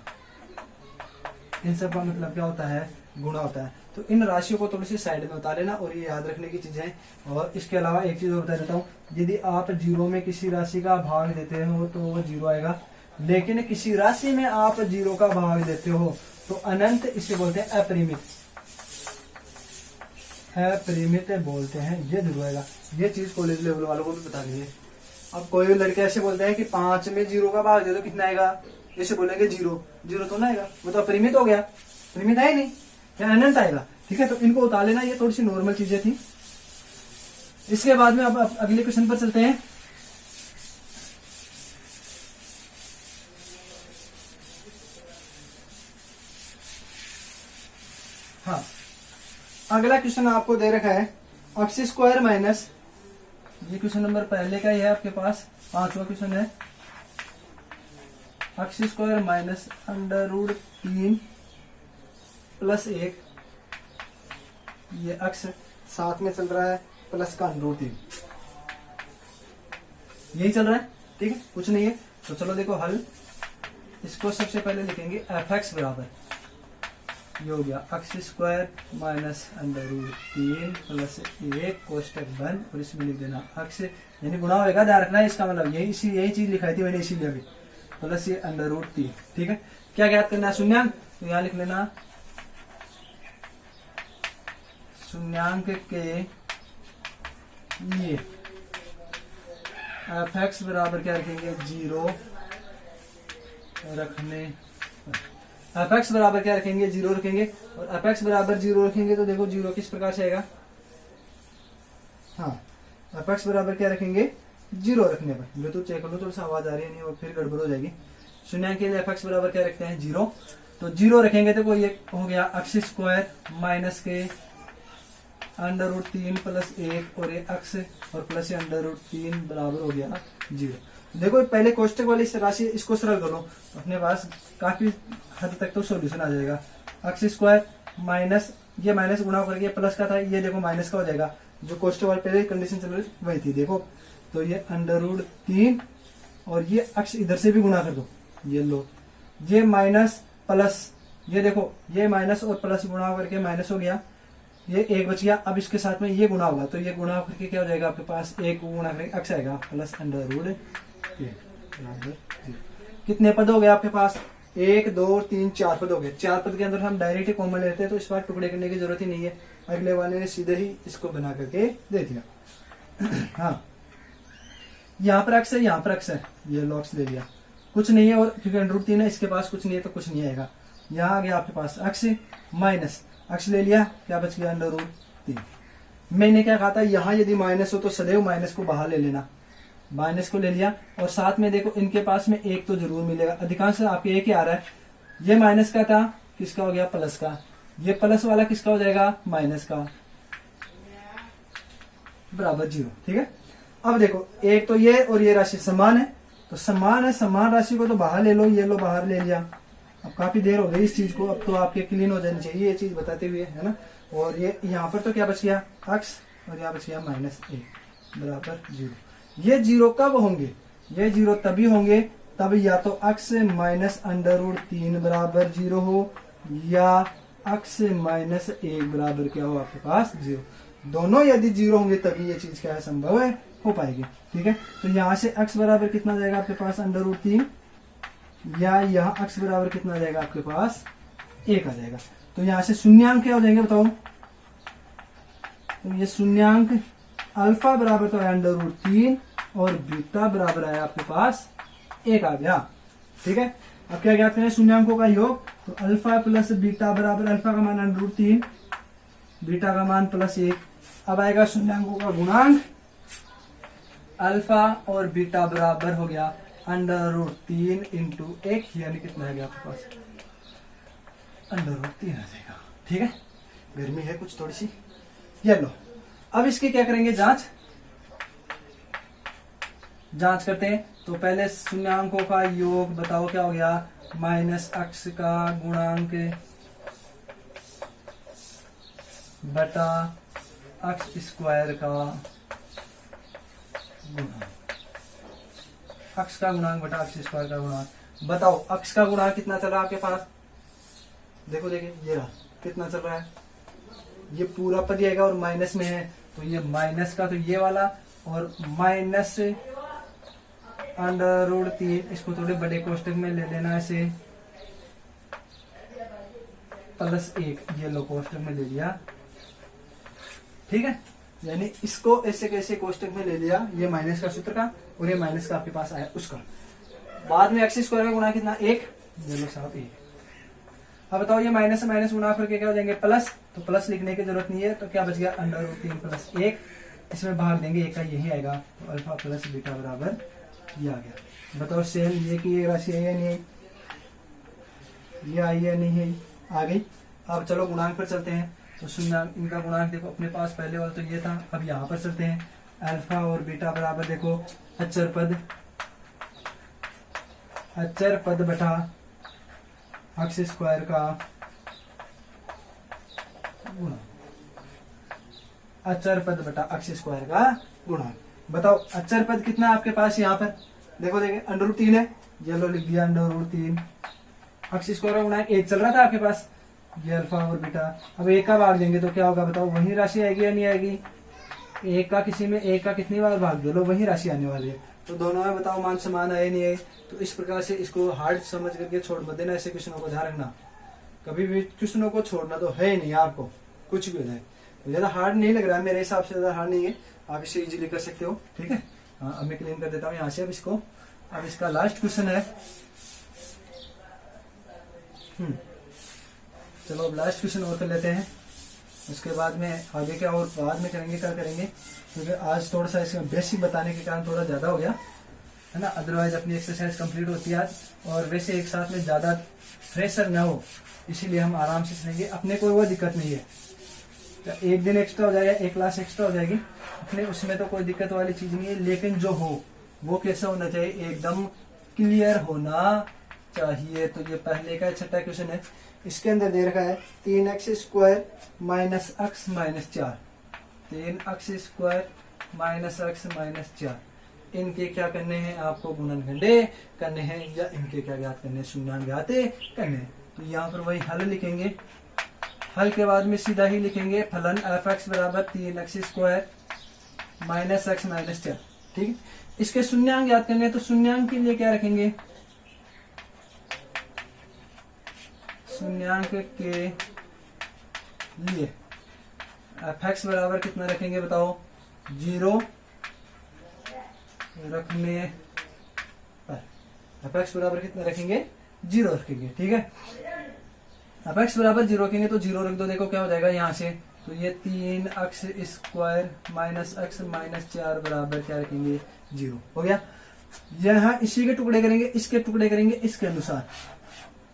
इन सब का मतलब क्या होता है, गुणा होता है। तो इन राशियों को थोड़ी सी साइड में उतार लेना, और ये याद रखने की चीजें हैं। और इसके अलावा एक चीज और बता देता हूँ, यदि आप 0 में किसी राशि का भाग देते हो तो वो 0 आएगा, लेकिन किसी राशि में आप 0 का भाग देते हो तो अनंत, इसे बोलते हैं अपरिमित, अपरिमित बोलते हैं, ये 0 आएगा। ये चीज कॉलेज लेवल वालों को भी बता दीजिए। अब कोई लड़के ऐसे बोलते हैं कि 5 में 0 का भाग दे दो कितना आएगा, जैसे बोलेंगे 0 तो ना आएगा, वो तो अपरिमित हो गया, परिमित है नहीं, या अनंत आएगा, ठीक है। तो इनको उतार लेना, ये थोड़ी सी नॉर्मल चीजें थी। इसके बाद में अब अगले क्वेश्चन पर चलते हैं। हाँ, अगला क्वेश्चन आपको दे रखा है एक्स स्क्वायर माइनस, ये क्वेश्चन नंबर पहले का ही है आपके पास, 5वां क्वेश्चन है। X square minus under root 3 plus 1, ये एक्स साथ में चल रहा है प्लस का अंडर रूट 3, यही चल रहा है, ठीक है, कुछ नहीं है। तो चलो देखो हल, इसको सबसे पहले लिखेंगे एफ एक्स बराबर, ये हो गया x square minus under root 3 plus 1 कोष्टक बंद, और इसमें लिख देना एक्स, यानी गुणा होगा, ध्यान रखना है इसका मतलब, यही चीज लिखाई थी मैंने इसीलिए अभी, प्लस ये अंडर रूट 3, ठीक है। क्या ज्ञात करना है? शून्यांक, तो यहां लिख लेना शून्यांक के लिए एफ एक्स बराबर क्या रखेंगे? 0 रखने, एफ एक्स बराबर क्या रखेंगे? 0 रखेंगे, और एफ एक्स बराबर 0 रखेंगे तो देखो 0 किस प्रकार से आएगा, हाँ एफ एक्स बराबर क्या रखेंगे? 0 रखने पर, ब्लूटूथ चेक कर लो, थोड़ा सा आवाज आ रही है नहीं और फिर गड़बड़ हो जाएगी। शून्यांक के लिए एफ एक्स बराबर क्या रखते हैं? 0, तो 0 रखेंगे तो ये हो गया एक्स स्क्वायर माइनस के अंडर रूट 3 प्लस 1, और ये एक्स और प्लस अंडर रूट 3 बराबर हो गया 0। देखो पहले कोष्टक वाली राशि इसको सरल कर लो, अपने पास काफी हद तक तो सॉल्यूशन आ जाएगा। एक्स स्क्वायर माइनस, ये माइनस गुणा करके प्लस का था, ये देखो माइनस का हो जाएगा, जो कोष्टक वाली पहले कंडीशन चल रही वही थी, देखो तो ये अंडर रूट 3 और ये एक्स इधर से भी गुणा कर दो, ये लो, ये माइनस प्लस, ये देखो ये माइनस और प्लस गुणा करके माइनस हो गया, ये 1 बच गया। अब इसके साथ में ये गुणा होगा, तो ये गुणा करके क्या हो जाएगा आपके पास? 1 गुणा करके एक्स आएगा प्लस अंडर रूट 3। कितने पद हो गए आपके पास? 1 2 3 4 पद हो गए। 4 पद के अंदर हम डायरेक्ट कॉमन लेते हैं, तो इस बार टुकड़े करने की जरूरत ही नहीं है, अगले वाले ने सीधे ही इसको बना करके दे दिया। हाँ, यहाँ पर एक्स है, यहाँ पर एक्स है, ये लॉक्स ले लिया, कुछ नहीं है, और क्योंकि अंडर रूट 3 है, इसके पास कुछ नहीं है तो कुछ नहीं आएगा। यहाँ आ गया आपके पास एक्स माइनस, एक्स ले लिया, क्या बच गया? Under root 3। मैंने क्या कहा था, यहाँ यदि माइनस हो तो सदैव माइनस को बाहर ले लेना, माइनस को ले लिया, और साथ में देखो इनके पास में 1 तो जरूर मिलेगा, अधिकांश आपके 1 ही आ रहा है। ये माइनस का था, किसका हो गया? प्लस का, ये प्लस वाला किसका हो जाएगा? माइनस का, बराबर 0, ठीक है। अब देखो एक तो ये और ये राशि समान है, तो समान है, समान राशि को तो बाहर ले लो, ये लो बाहर ले लिया। अब काफी देर हो गई इस चीज को, अब तो आपके क्लीन हो जानी चाहिए ये चीज बताते हुए, है ना। और ये यहाँ पर तो क्या बच गया? एक्स, और यहाँ बच गया माइनस 1 बराबर 0। ये 0 कब होंगे? ये 0 तभी होंगे तब या तो एक्स माइनस अंडर रूट 3 बराबर 0 हो, या एक्स माइनस 1 बराबर क्या हो आपके पास? 0। दोनों यदि 0 होंगे तभी ये चीज क्या है? संभव है, हो पाएगी, ठीक है। तो यहाँ से x बराबर कितना जाएगा आपके पास? अंडर रूट 3, या यहाँ x बराबर कितना जाएगा आपके पास? 1 आ जाएगा। तो यहाँ से शून्यांक क्या हो जाएंगे बताओ? तो ये शून्यांक अल्फा बराबर तो है अंडर रूट 3 और बीटा बराबर है आपके पास 1 आ गया, ठीक है। अब क्या ज्ञात करें? शून्यांकों का योग, तो अल्फा प्लस बीटा बराबर, अल्फा का मान अंडर रूट 3, बीटा का मान प्लस 1। अब आएगा शून्यांकों का गुणांक, अल्फा और बीटा बराबर हो गया अंडर रूट 3 इंटू 1, यानी कितना है आपके पास? अंडर रूट 3 आ जाएगा, ठीक है। गर्मी है कुछ थोड़ी सी, ये लो। अब इसकी क्या करेंगे? जांच करते हैं। तो पहले शून्यांकों का योग बताओ क्या हो गया? माइनस एक्स का गुणांक बटा एक्स स्क्वायर का गुणांक, एक्स का गुणांक बटा एक्स स्क्वायर का गुणांक। बताओ एक्स का गुणांक कितना चल रहा है आपके पास? देखो देखिए, ये रहा, कितना चल रहा है? ये पूरा पद आएगा और माइनस में है, तो ये माइनस का तो ये वाला, और माइनस अंडर रूट 3, इसको थोड़े बड़े कोष्टक में ले लेना ऐसे, प्लस 1, ये लो कोष्टक में ले लिया, ठीक है। यानी इसको ऐसे कैसे कोष्टक में ले लिया, ये माइनस का सूत्र का, और ये माइनस का आपके पास आया उसका। बाद में एक्स स्क्वायर का गुणा कितना? 1, ये लो साहब 1। अब बताओ ये माइनस से माइनस गुणा करके क्या हो जाएंगे? प्लस, तो प्लस लिखने की जरूरत नहीं है, तो क्या बच गया? अंडर रूट 3 प्लस 1, इसमें भाग देंगे 1 का, यही आएगा, तो अल्फा प्लस बीटा बराबर ये आ गया। बताओ सेम ये की ये राशि है या नहीं? ये आई या नहीं है? आ गई। अब चलो गुणांक पर चलते हैं। तो शून्याङ्क इनका गुणांक देखो अपने पास पहले वाला तो ये था, अब यहाँ पर चलते हैं। अल्फा और बीटा बराबर देखो अचर पद बटा अक्ष स्क्वायर का गुणा, अचर पद बटा अक्ष स्क्वायर का गुणा। बताओ अचर पद कितना है आपके पास, यहाँ पर देखो √3 है, ये लो लिख दिया √3। अक्ष स्क्वायर का गुणा 1 चल रहा था आपके पास, ये अल्फा और बीटा। अब 1 का भाग देंगे तो क्या होगा बताओ, वही राशि आएगी या नहीं आएगी। 1 का किसी में 1 का कितनी बार भाग दे लो, वही राशि आने वाली है। तो दोनों में बताओ मान समान है नहीं है। तो इस प्रकार से इसको हार्ड समझ करके छोड़ मत देना, ऐसे क्वेश्चनों को ध्यान रखना, कभी भी क्वेश्चनों को छोड़ना तो है ही नहीं आपको, कुछ भी हो जाए। तो ज्यादा हार्ड नहीं लग रहा है, मेरे हिसाब से ज्यादा हार्ड नहीं है, आप इसे इजीली कर सकते हो। ठीक है, हाँ अब मैं क्लीन कर देता हूँ यहाँ से अब इसको। अब इसका लास्ट क्वेश्चन है, चलो अब लास्ट क्वेश्चन और कर लेते हैं, उसके बाद में आगे क्या और बाद में करेंगे, क्या करेंगे, क्योंकि आज थोड़ा सा इसमें बेसिक बताने के कारण थोड़ा ज्यादा हो गया है ना, अदरवाइज अपनी एक्सरसाइज कंप्लीट होती है आज। और वैसे एक साथ में ज्यादा प्रेशर ना हो, इसीलिए हम आराम से चलेंगे, अपने कोई वो दिक्कत नहीं है। तो एक दिन एक्स्ट्रा हो जाएगा, एक क्लास एक्स्ट्रा हो जाएगी अपने, उसमें तो कोई दिक्कत वाली चीज नहीं है। लेकिन जो हो वो कैसा होना चाहिए, एकदम क्लियर होना चाहिए। तो ये पहले का छठा क्वेश्चन है, इसके अंदर दे रखा है 3x² minus x minus 4, 3x² minus x minus 4। इनके क्या करने हैं आपको, गुणनखंडे करने हैं, या इनके क्या ज्ञात करने हैं, शून्याङ्क ज्ञात करने हैं। तो यहाँ पर वही हल लिखेंगे, हल के बाद में सीधा ही लिखेंगे फलन f(x) बराबर 3x² माइनस x माइनस 4। ठीक है, इसके शून्याङ्क ज्ञात करने हैं, तो शून्याङ्क के लिए क्या रखेंगे, शून्याङ्क के लिए f(x) बराबर कितना रखेंगे बताओ, 0 रखने पर, f(x) बराबर कितना रखेंगे, 0 रखेंगे। ठीक है, f(x) बराबर 0 रखेंगे तो 0 रख दो, देखो क्या हो जाएगा यहाँ से, तो ये 3x² माइनस x माइनस 4 बराबर क्या रखेंगे, 0 हो गया। यहाँ इसी के टुकड़े करेंगे, इसके टुकड़े करेंगे, इसके अनुसार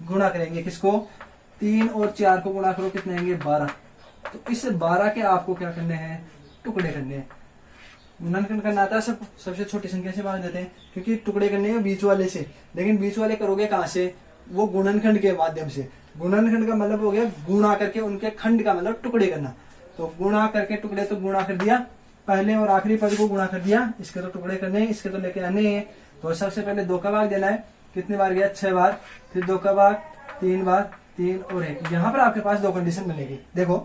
गुणा करेंगे, किसको, 3 और 4 को गुणा करो, कितने आएंगे, 12। तो इस 12 के आपको क्या करने हैं, टुकड़े करने हैं। गुणनखंड करना आता है सबसे छोटी संख्या से भाग देते हैं, क्योंकि टुकड़े करने हैं बीच वाले से, लेकिन बीच वाले करोगे कहाँ से, वो गुणनखंड के माध्यम से। गुणनखंड का मतलब हो गया गुणा करके, उनके खंड का मतलब टुकड़े करना। तो गुणा करके टुकड़े, तो गुणा कर दिया, पहले और आखिरी पद को गुणा कर दिया, इसके तो टुकड़े करने हैं, इसके तो लेके आने हैं। तो सबसे पहले 2 का भाग देना है, कितने बार गया, 6 बार, फिर 2 का भाग 3 बार, 3 और 1। यहाँ पर आपके पास 2 कंडीशन बनेगी। देखो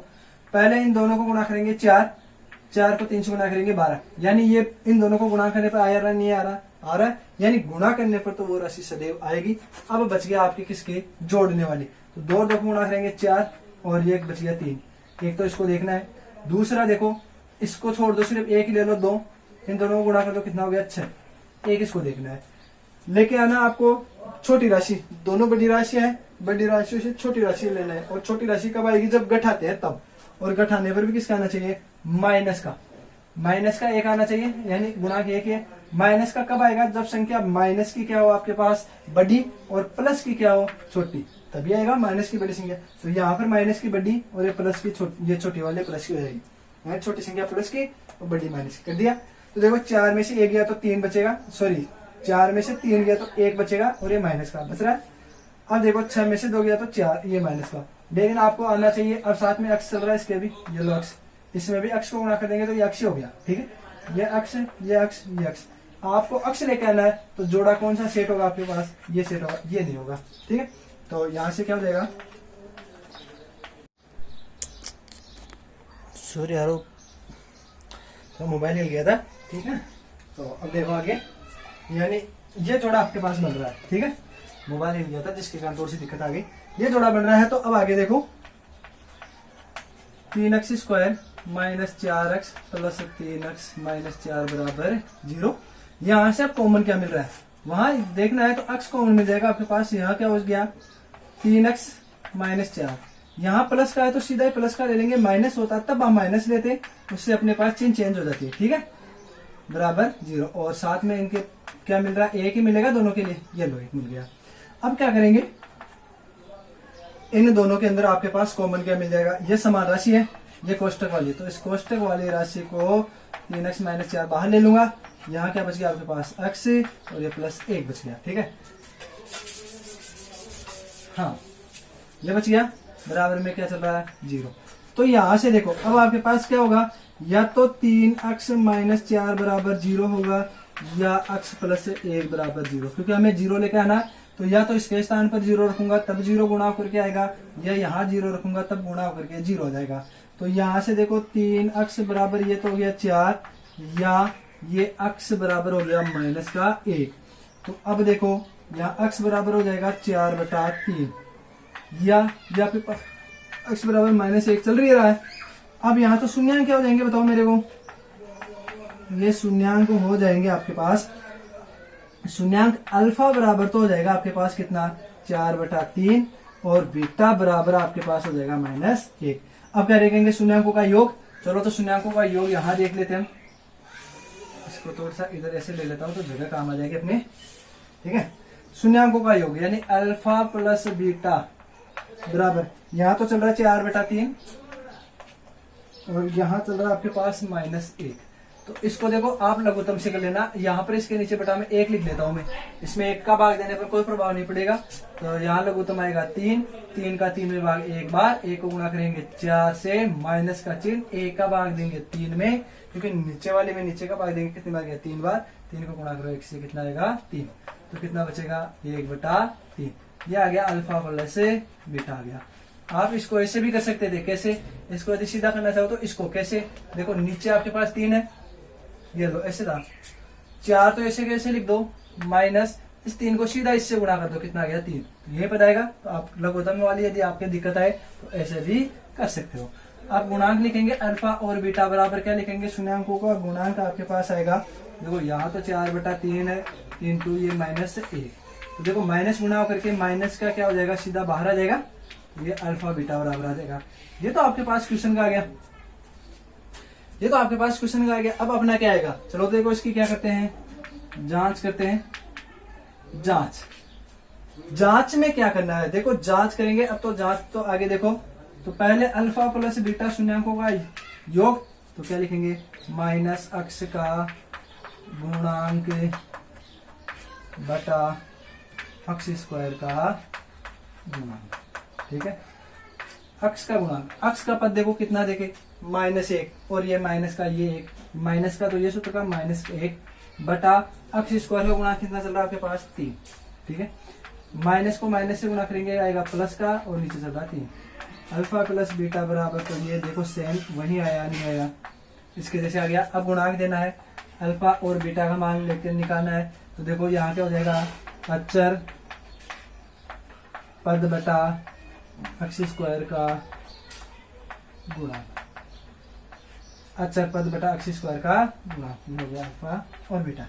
पहले इन दोनों को गुणा करेंगे 4 को 3 से गुणा करेंगे 12, यानी ये इन दोनों को गुणा करने पर आ रहा नहीं आ रहा, यानी गुणा करने पर तो वो राशि सदैव आएगी। अब बच गया आपके किसके, जोड़ने वाली। तो 2 को गुणा करेंगे 4 और ये बच गया 3। एक तो इसको देखना है, दूसरा देखो इसको छोड़ दो, सिर्फ 1 ले लो, 2 इन दोनों को गुणा कर दो, कितना हो गया, 6। एक इसको देखना है, लेके आना आपको छोटी राशि, दोनों बड़ी राशि है, बड़ी राशि से छोटी राशि लेना है। और छोटी राशि कब आएगी, जब घटाते हैं तब, और घटाने पर भी किसका आना चाहिए, माइनस का 1 आना चाहिए, यानी गुणा के 1 है। माइनस का कब आएगा, जब संख्या माइनस की क्या हो आपके पास, बड़ी, और प्लस की क्या हो, छोटी, तभी आएगा माइनस की बड़ी संख्या। तो यहाँ पर माइनस की बड़ी और ये प्लस की छोटी, ये छोटी वाले प्लस की हो जाएगी, छोटी संख्या प्लस की और बड़ी माइनस की कर दिया। तो देखो 4 में से 1 गया तो 3 बचेगा, सॉरी 4 में से 3 गया तो 1 बचेगा, और ये माइनस का बच रहा है। अब देखो 6 में से 2 गया तो 4, ये माइनस का, लेकिन आपको आना चाहिए। अब साथ में अक्ष चल रहा है, इसके भी ये लो अक्ष, इसमें भी अक्ष को गुणा कर देंगे तो ये अक्ष हो गया। ठीक है, ये अक्ष, ये अक्ष, ये अक्ष, आपको अक्ष लेके आना है। तो जोड़ा कौन सा सेट होगा आपके पास, ये सेट होगा, ये नहीं होगा। ठीक है, तो यहां से क्या हो जाएगा, सॉरी यारो तो मोबाइल हिल गया था। ठीक है, तो अब देखो आगे, यानी ये जोड़ा आपके पास बन रहा है। ठीक है, मोबाइल हिल गया था जिसके कारण थोड़ी सी दिक्कत आ गई, ये जोड़ा बन रहा है। तो अब आगे देखो 3x² minus 4x plus 3x minus 4 बराबर 0। यहां से अब कॉमन क्या मिल रहा है, वहां देखना है, तो x कॉमन मिल जाएगा आपके पास। यहाँ क्या हो गया, 3x माइनस 4, यहाँ प्लस का है तो सीधा ही प्लस का ले लेंगे, माइनस होता तब हम माइनस लेते, उससे अपने पास चिन्ह चेंज हो जाती है। ठीक है, बराबर 0, और साथ में इनके क्या मिल रहा है, 1 ही मिलेगा दोनों के लिए, ये लो 1 मिल गया। अब क्या करेंगे, इन दोनों के अंदर आपके पास कॉमन क्या मिल जाएगा, ये समान राशि है, ये कोष्टक वाली, तो इस कोष्टक वाली राशि को 3x - 4 बाहर ले लूंगा, यहाँ क्या बच गया आपके पास x और ये +1 बच गया। ठीक है, हाँ ये बच गया, बराबर में क्या चल रहा है 0। तो यहां से देखो अब आपके पास क्या होगा, या तो 3x - 4 बराबर 0 होगा या x + 1 बराबर 0, क्योंकि हमें 0 लेके आना है। तो या तो इसके स्थान पर 0 रखूंगा तब 0 गुणा करके आएगा, या यहाँ 0 रखूंगा तब गुणा करके 0 हो जाएगा। तो यहाँ से देखो 3x बराबर ये तो हो गया 4, या ये x बराबर हो गया -1। तो अब देखो यहाँ x बराबर हो जाएगा 4/3, या आपके पास x बराबर -1 चल रहा है। अब यहाँ तो शून्यांक क्या हो जाएंगे बताओ मेरे को, ये शून्यांक हो जाएंगे आपके पास, शून्यांक अल्फा बराबर तो हो जाएगा आपके पास कितना 4/3, और बीटा बराबर आपके पास हो जाएगा -1। अब क्या देखेंगे शून्यांकों का योग, चलो तो शून्यांकों का योग यहाँ देख लेते हैं, इसको थोड़ा सा इधर ऐसे ले लेता हूँ तो जगह काम आ जाएगी अपने। ठीक है, शून्यांकों का योग यानी अल्फा प्लस बीटा बराबर, यहाँ तो चल रहा है 4/3 और यहाँ चल रहा है आपके पास -1। तो इसको देखो आप लघुत्तम से कर लेना, यहाँ पर इसके नीचे बटा में 1 लिख लेता हूं मैं, इसमें 1 का भाग देने पर कोई प्रभाव नहीं पड़ेगा। तो यहाँ लघुत्तम आएगा 3 का 3 में भाग 1 बार, 1 को गुणा करेंगे 4 से, माइनस का चिन्ह, 1 का भाग देंगे 3 में, क्योंकि नीचे वाले में नीचे का भाग देंगे कितने बार गया 3 बार, 3 को गुणा करो 1 से कितना आएगा 3, तो कितना बचेगा 1/3। ये आ गया अल्फा प्लस बीटा आ गया। आप इसको ऐसे भी कर सकते थे, कैसे, इसको यदि सीधा करना चाहो तो इसको कैसे, देखो नीचे आपके पास 3 है, ये लो ऐसे था 4, तो ऐसे कैसे लिख दो, माइनस इस 3 को सीधा इससे गुणा कर दो, कितना आ गया 3, तो ये पता आएगा। तो आप लघुत्तम वाली यदि आपके दिक्कत आए तो ऐसे भी कर सकते हो। आप गुणांक लिखेंगे अल्फा और बीटा बराबर क्या लिखेंगे, शून्यांकों का गुणांक आपके पास आएगा, देखो यहाँ तो 4/3 है इंटू ये -1, तो देखो माइनस गुणा करके माइनस का क्या हो जाएगा, सीधा बाहर आ जाएगा, ये अल्फा बीटा बराबर आ जाएगा। ये तो आपके पास क्वेश्चन का आ गया, ये तो आपके पास क्वेश्चन का आ गया। अब अपना क्या आएगा, चलो देखो इसकी क्या करते हैं, जांच करते हैं। जांच में क्या करना है, देखो जांच करेंगे। अब तो जांच तो आगे देखो, तो पहले अल्फा प्लस बीटा शून्यांकों का योग, तो क्या लिखेंगे -x का गुणांक बटा x² का गुणांक। ठीक है, x का गुणांक, x का पद देखो कितना देखे -1, और ये माइनस का ये 1, माइनस का तो ये सूत्र का -1 बटा x² का गुणांक कितना चल रहा है आपके पास 3। ठीक है, माइनस को माइनस से गुणा करेंगे आएगा प्लस का, और नीचे चल रहा 3। अल्फा प्लस बीटा बराबर, तो ये देखो सेम वही आया नहीं आया, इसके जैसे आ गया। अब गुणांक देना है, अल्फा और बीटा का मान लेकर निकालना है, तो देखो यहाँ क्या हो जाएगा, अचर पद बटा x² का गुणांक, अचर पद बटा x² का गुणांक हो गया अल्फा और बीटा।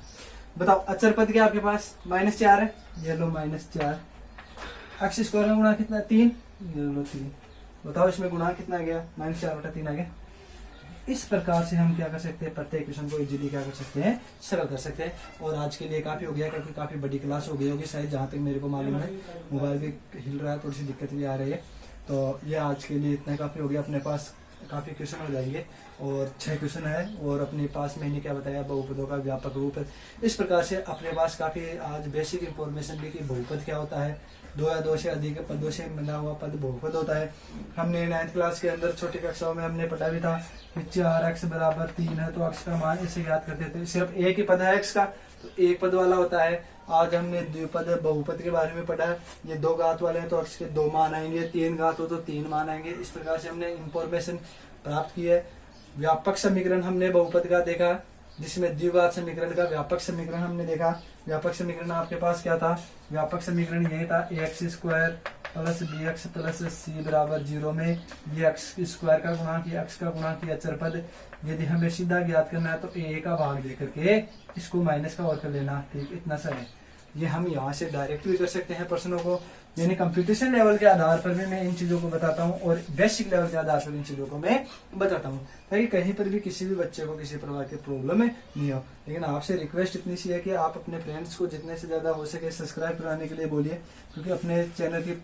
बताओ अचर पद क्या आपके पास -4 है, ये लो -4, x² का गुणांक कितना 3, ये लो 3। बताओ इसमें गुणांक कितना आ गया, -4/3 आ गया। इस प्रकार से हम क्या कर सकते हैं, प्रत्येक क्वेश्चन को इजीली क्या कर सकते हैं, सरल कर सकते हैं। और आज के लिए काफी हो गया, क्योंकि काफी बड़ी क्लास हो गई होगी शायद, जहां तक मेरे को मालूम है। मोबाइल भी हिल रहा है, थोड़ी सी दिक्कत भी आ रही है। तो ये आज के लिए इतना काफी हो गया, अपने पास काफी क्वेश्चन हो जाएंगे, और 6 क्वेश्चन है, और अपने पास मैंने क्या बताया बहुपदों का व्यापक रूप है। इस प्रकार से अपने पास काफी आज बेसिक इंफॉर्मेशन भी कि बहुपद क्या होता है, 2 या 2 से अधिक पदों से मिला हुआ पद बहुपद होता है। हमने 9th क्लास के अंदर छोटी कक्षाओं में हमने पढ़ा भी था कि 4x बराबर 3 है, तो x का मान इसे याद करते थे, सिर्फ एक ही पद है x का, तो एक पद वाला होता है। आज हमने द्विपद बहुपद के बारे में पढ़ा है, ये 2 घात वाले हैं तो x के 2 मान आएंगे, 3 घात हो तो 3 मान आएंगे। इस प्रकार से हमने इंफॉर्मेशन प्राप्त की है। व्यापक समीकरण हमने बहुपद का देखा, जिसमें द्विघात समीकरण का व्यापक समीकरण हमने देखा। व्यापक समीकरण आपके पास क्या था, व्यापक समीकरण यही था ax² plus bx plus c बराबर 0 में ये x² का गुणांक, ये x का गुणांक, ये अचर पद। यदि हमें सीधा ज्ञात करना है तो a का भाग देकर के इसको माइनस का और कर लेना। ठीक, इतना सा है। ये हम यहाँ से डायरेक्ट भी कर सकते हैं प्रश्नों को, यानी कंप्यूटेशन लेवल के आधार पर भी मैं इन चीजों को बताता हूँ, और बेसिक लेवल के आधार पर इन चीजों को मैं बताता हूँ, ताकि कहीं पर भी किसी भी बच्चे को किसी प्रकार की प्रॉब्लम नहीं हो। लेकिन आपसे रिक्वेस्ट इतनी सी है कि आप अपने फ्रेंड्स को जितने से ज्यादा हो सके सब्सक्राइब कराने के लिए बोलिए, क्योंकि अपने चैनल की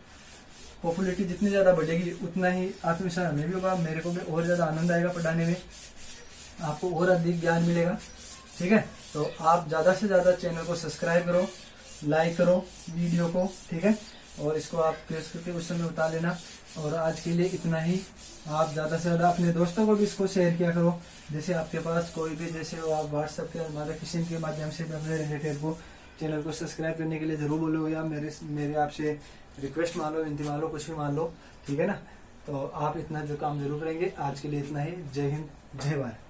पॉपुलैरिटी जितनी ज़्यादा बढ़ेगी उतना ही आत्मविश्वास हमें भी होगा, मेरे को भी और ज़्यादा आनंद आएगा पढ़ाने में, आपको और अधिक ज्ञान मिलेगा। ठीक है, तो आप ज़्यादा से ज़्यादा चैनल को सब्सक्राइब करो, लाइक करो वीडियो को। ठीक है, और इसको आप फेसबुक के उस समय उतार लेना। और आज के लिए इतना ही। आप ज़्यादा से ज़्यादा अपने दोस्तों को भी इसको शेयर किया करो। जैसे आपके पास कोई भी, जैसे वो आप व्हाट्सएप के हमारे किसी के माध्यम से भी अपने रिलेटेड को चैनल को सब्सक्राइब करने के लिए जरूर बोलो, या मेरे आपसे रिक्वेस्ट मान लो, विनती मान लो, कुछ भी मान लो। ठीक है ना, तो आप इतना जो काम जरूर करेंगे। आज के लिए इतना ही। जय हिंद, जय भारत।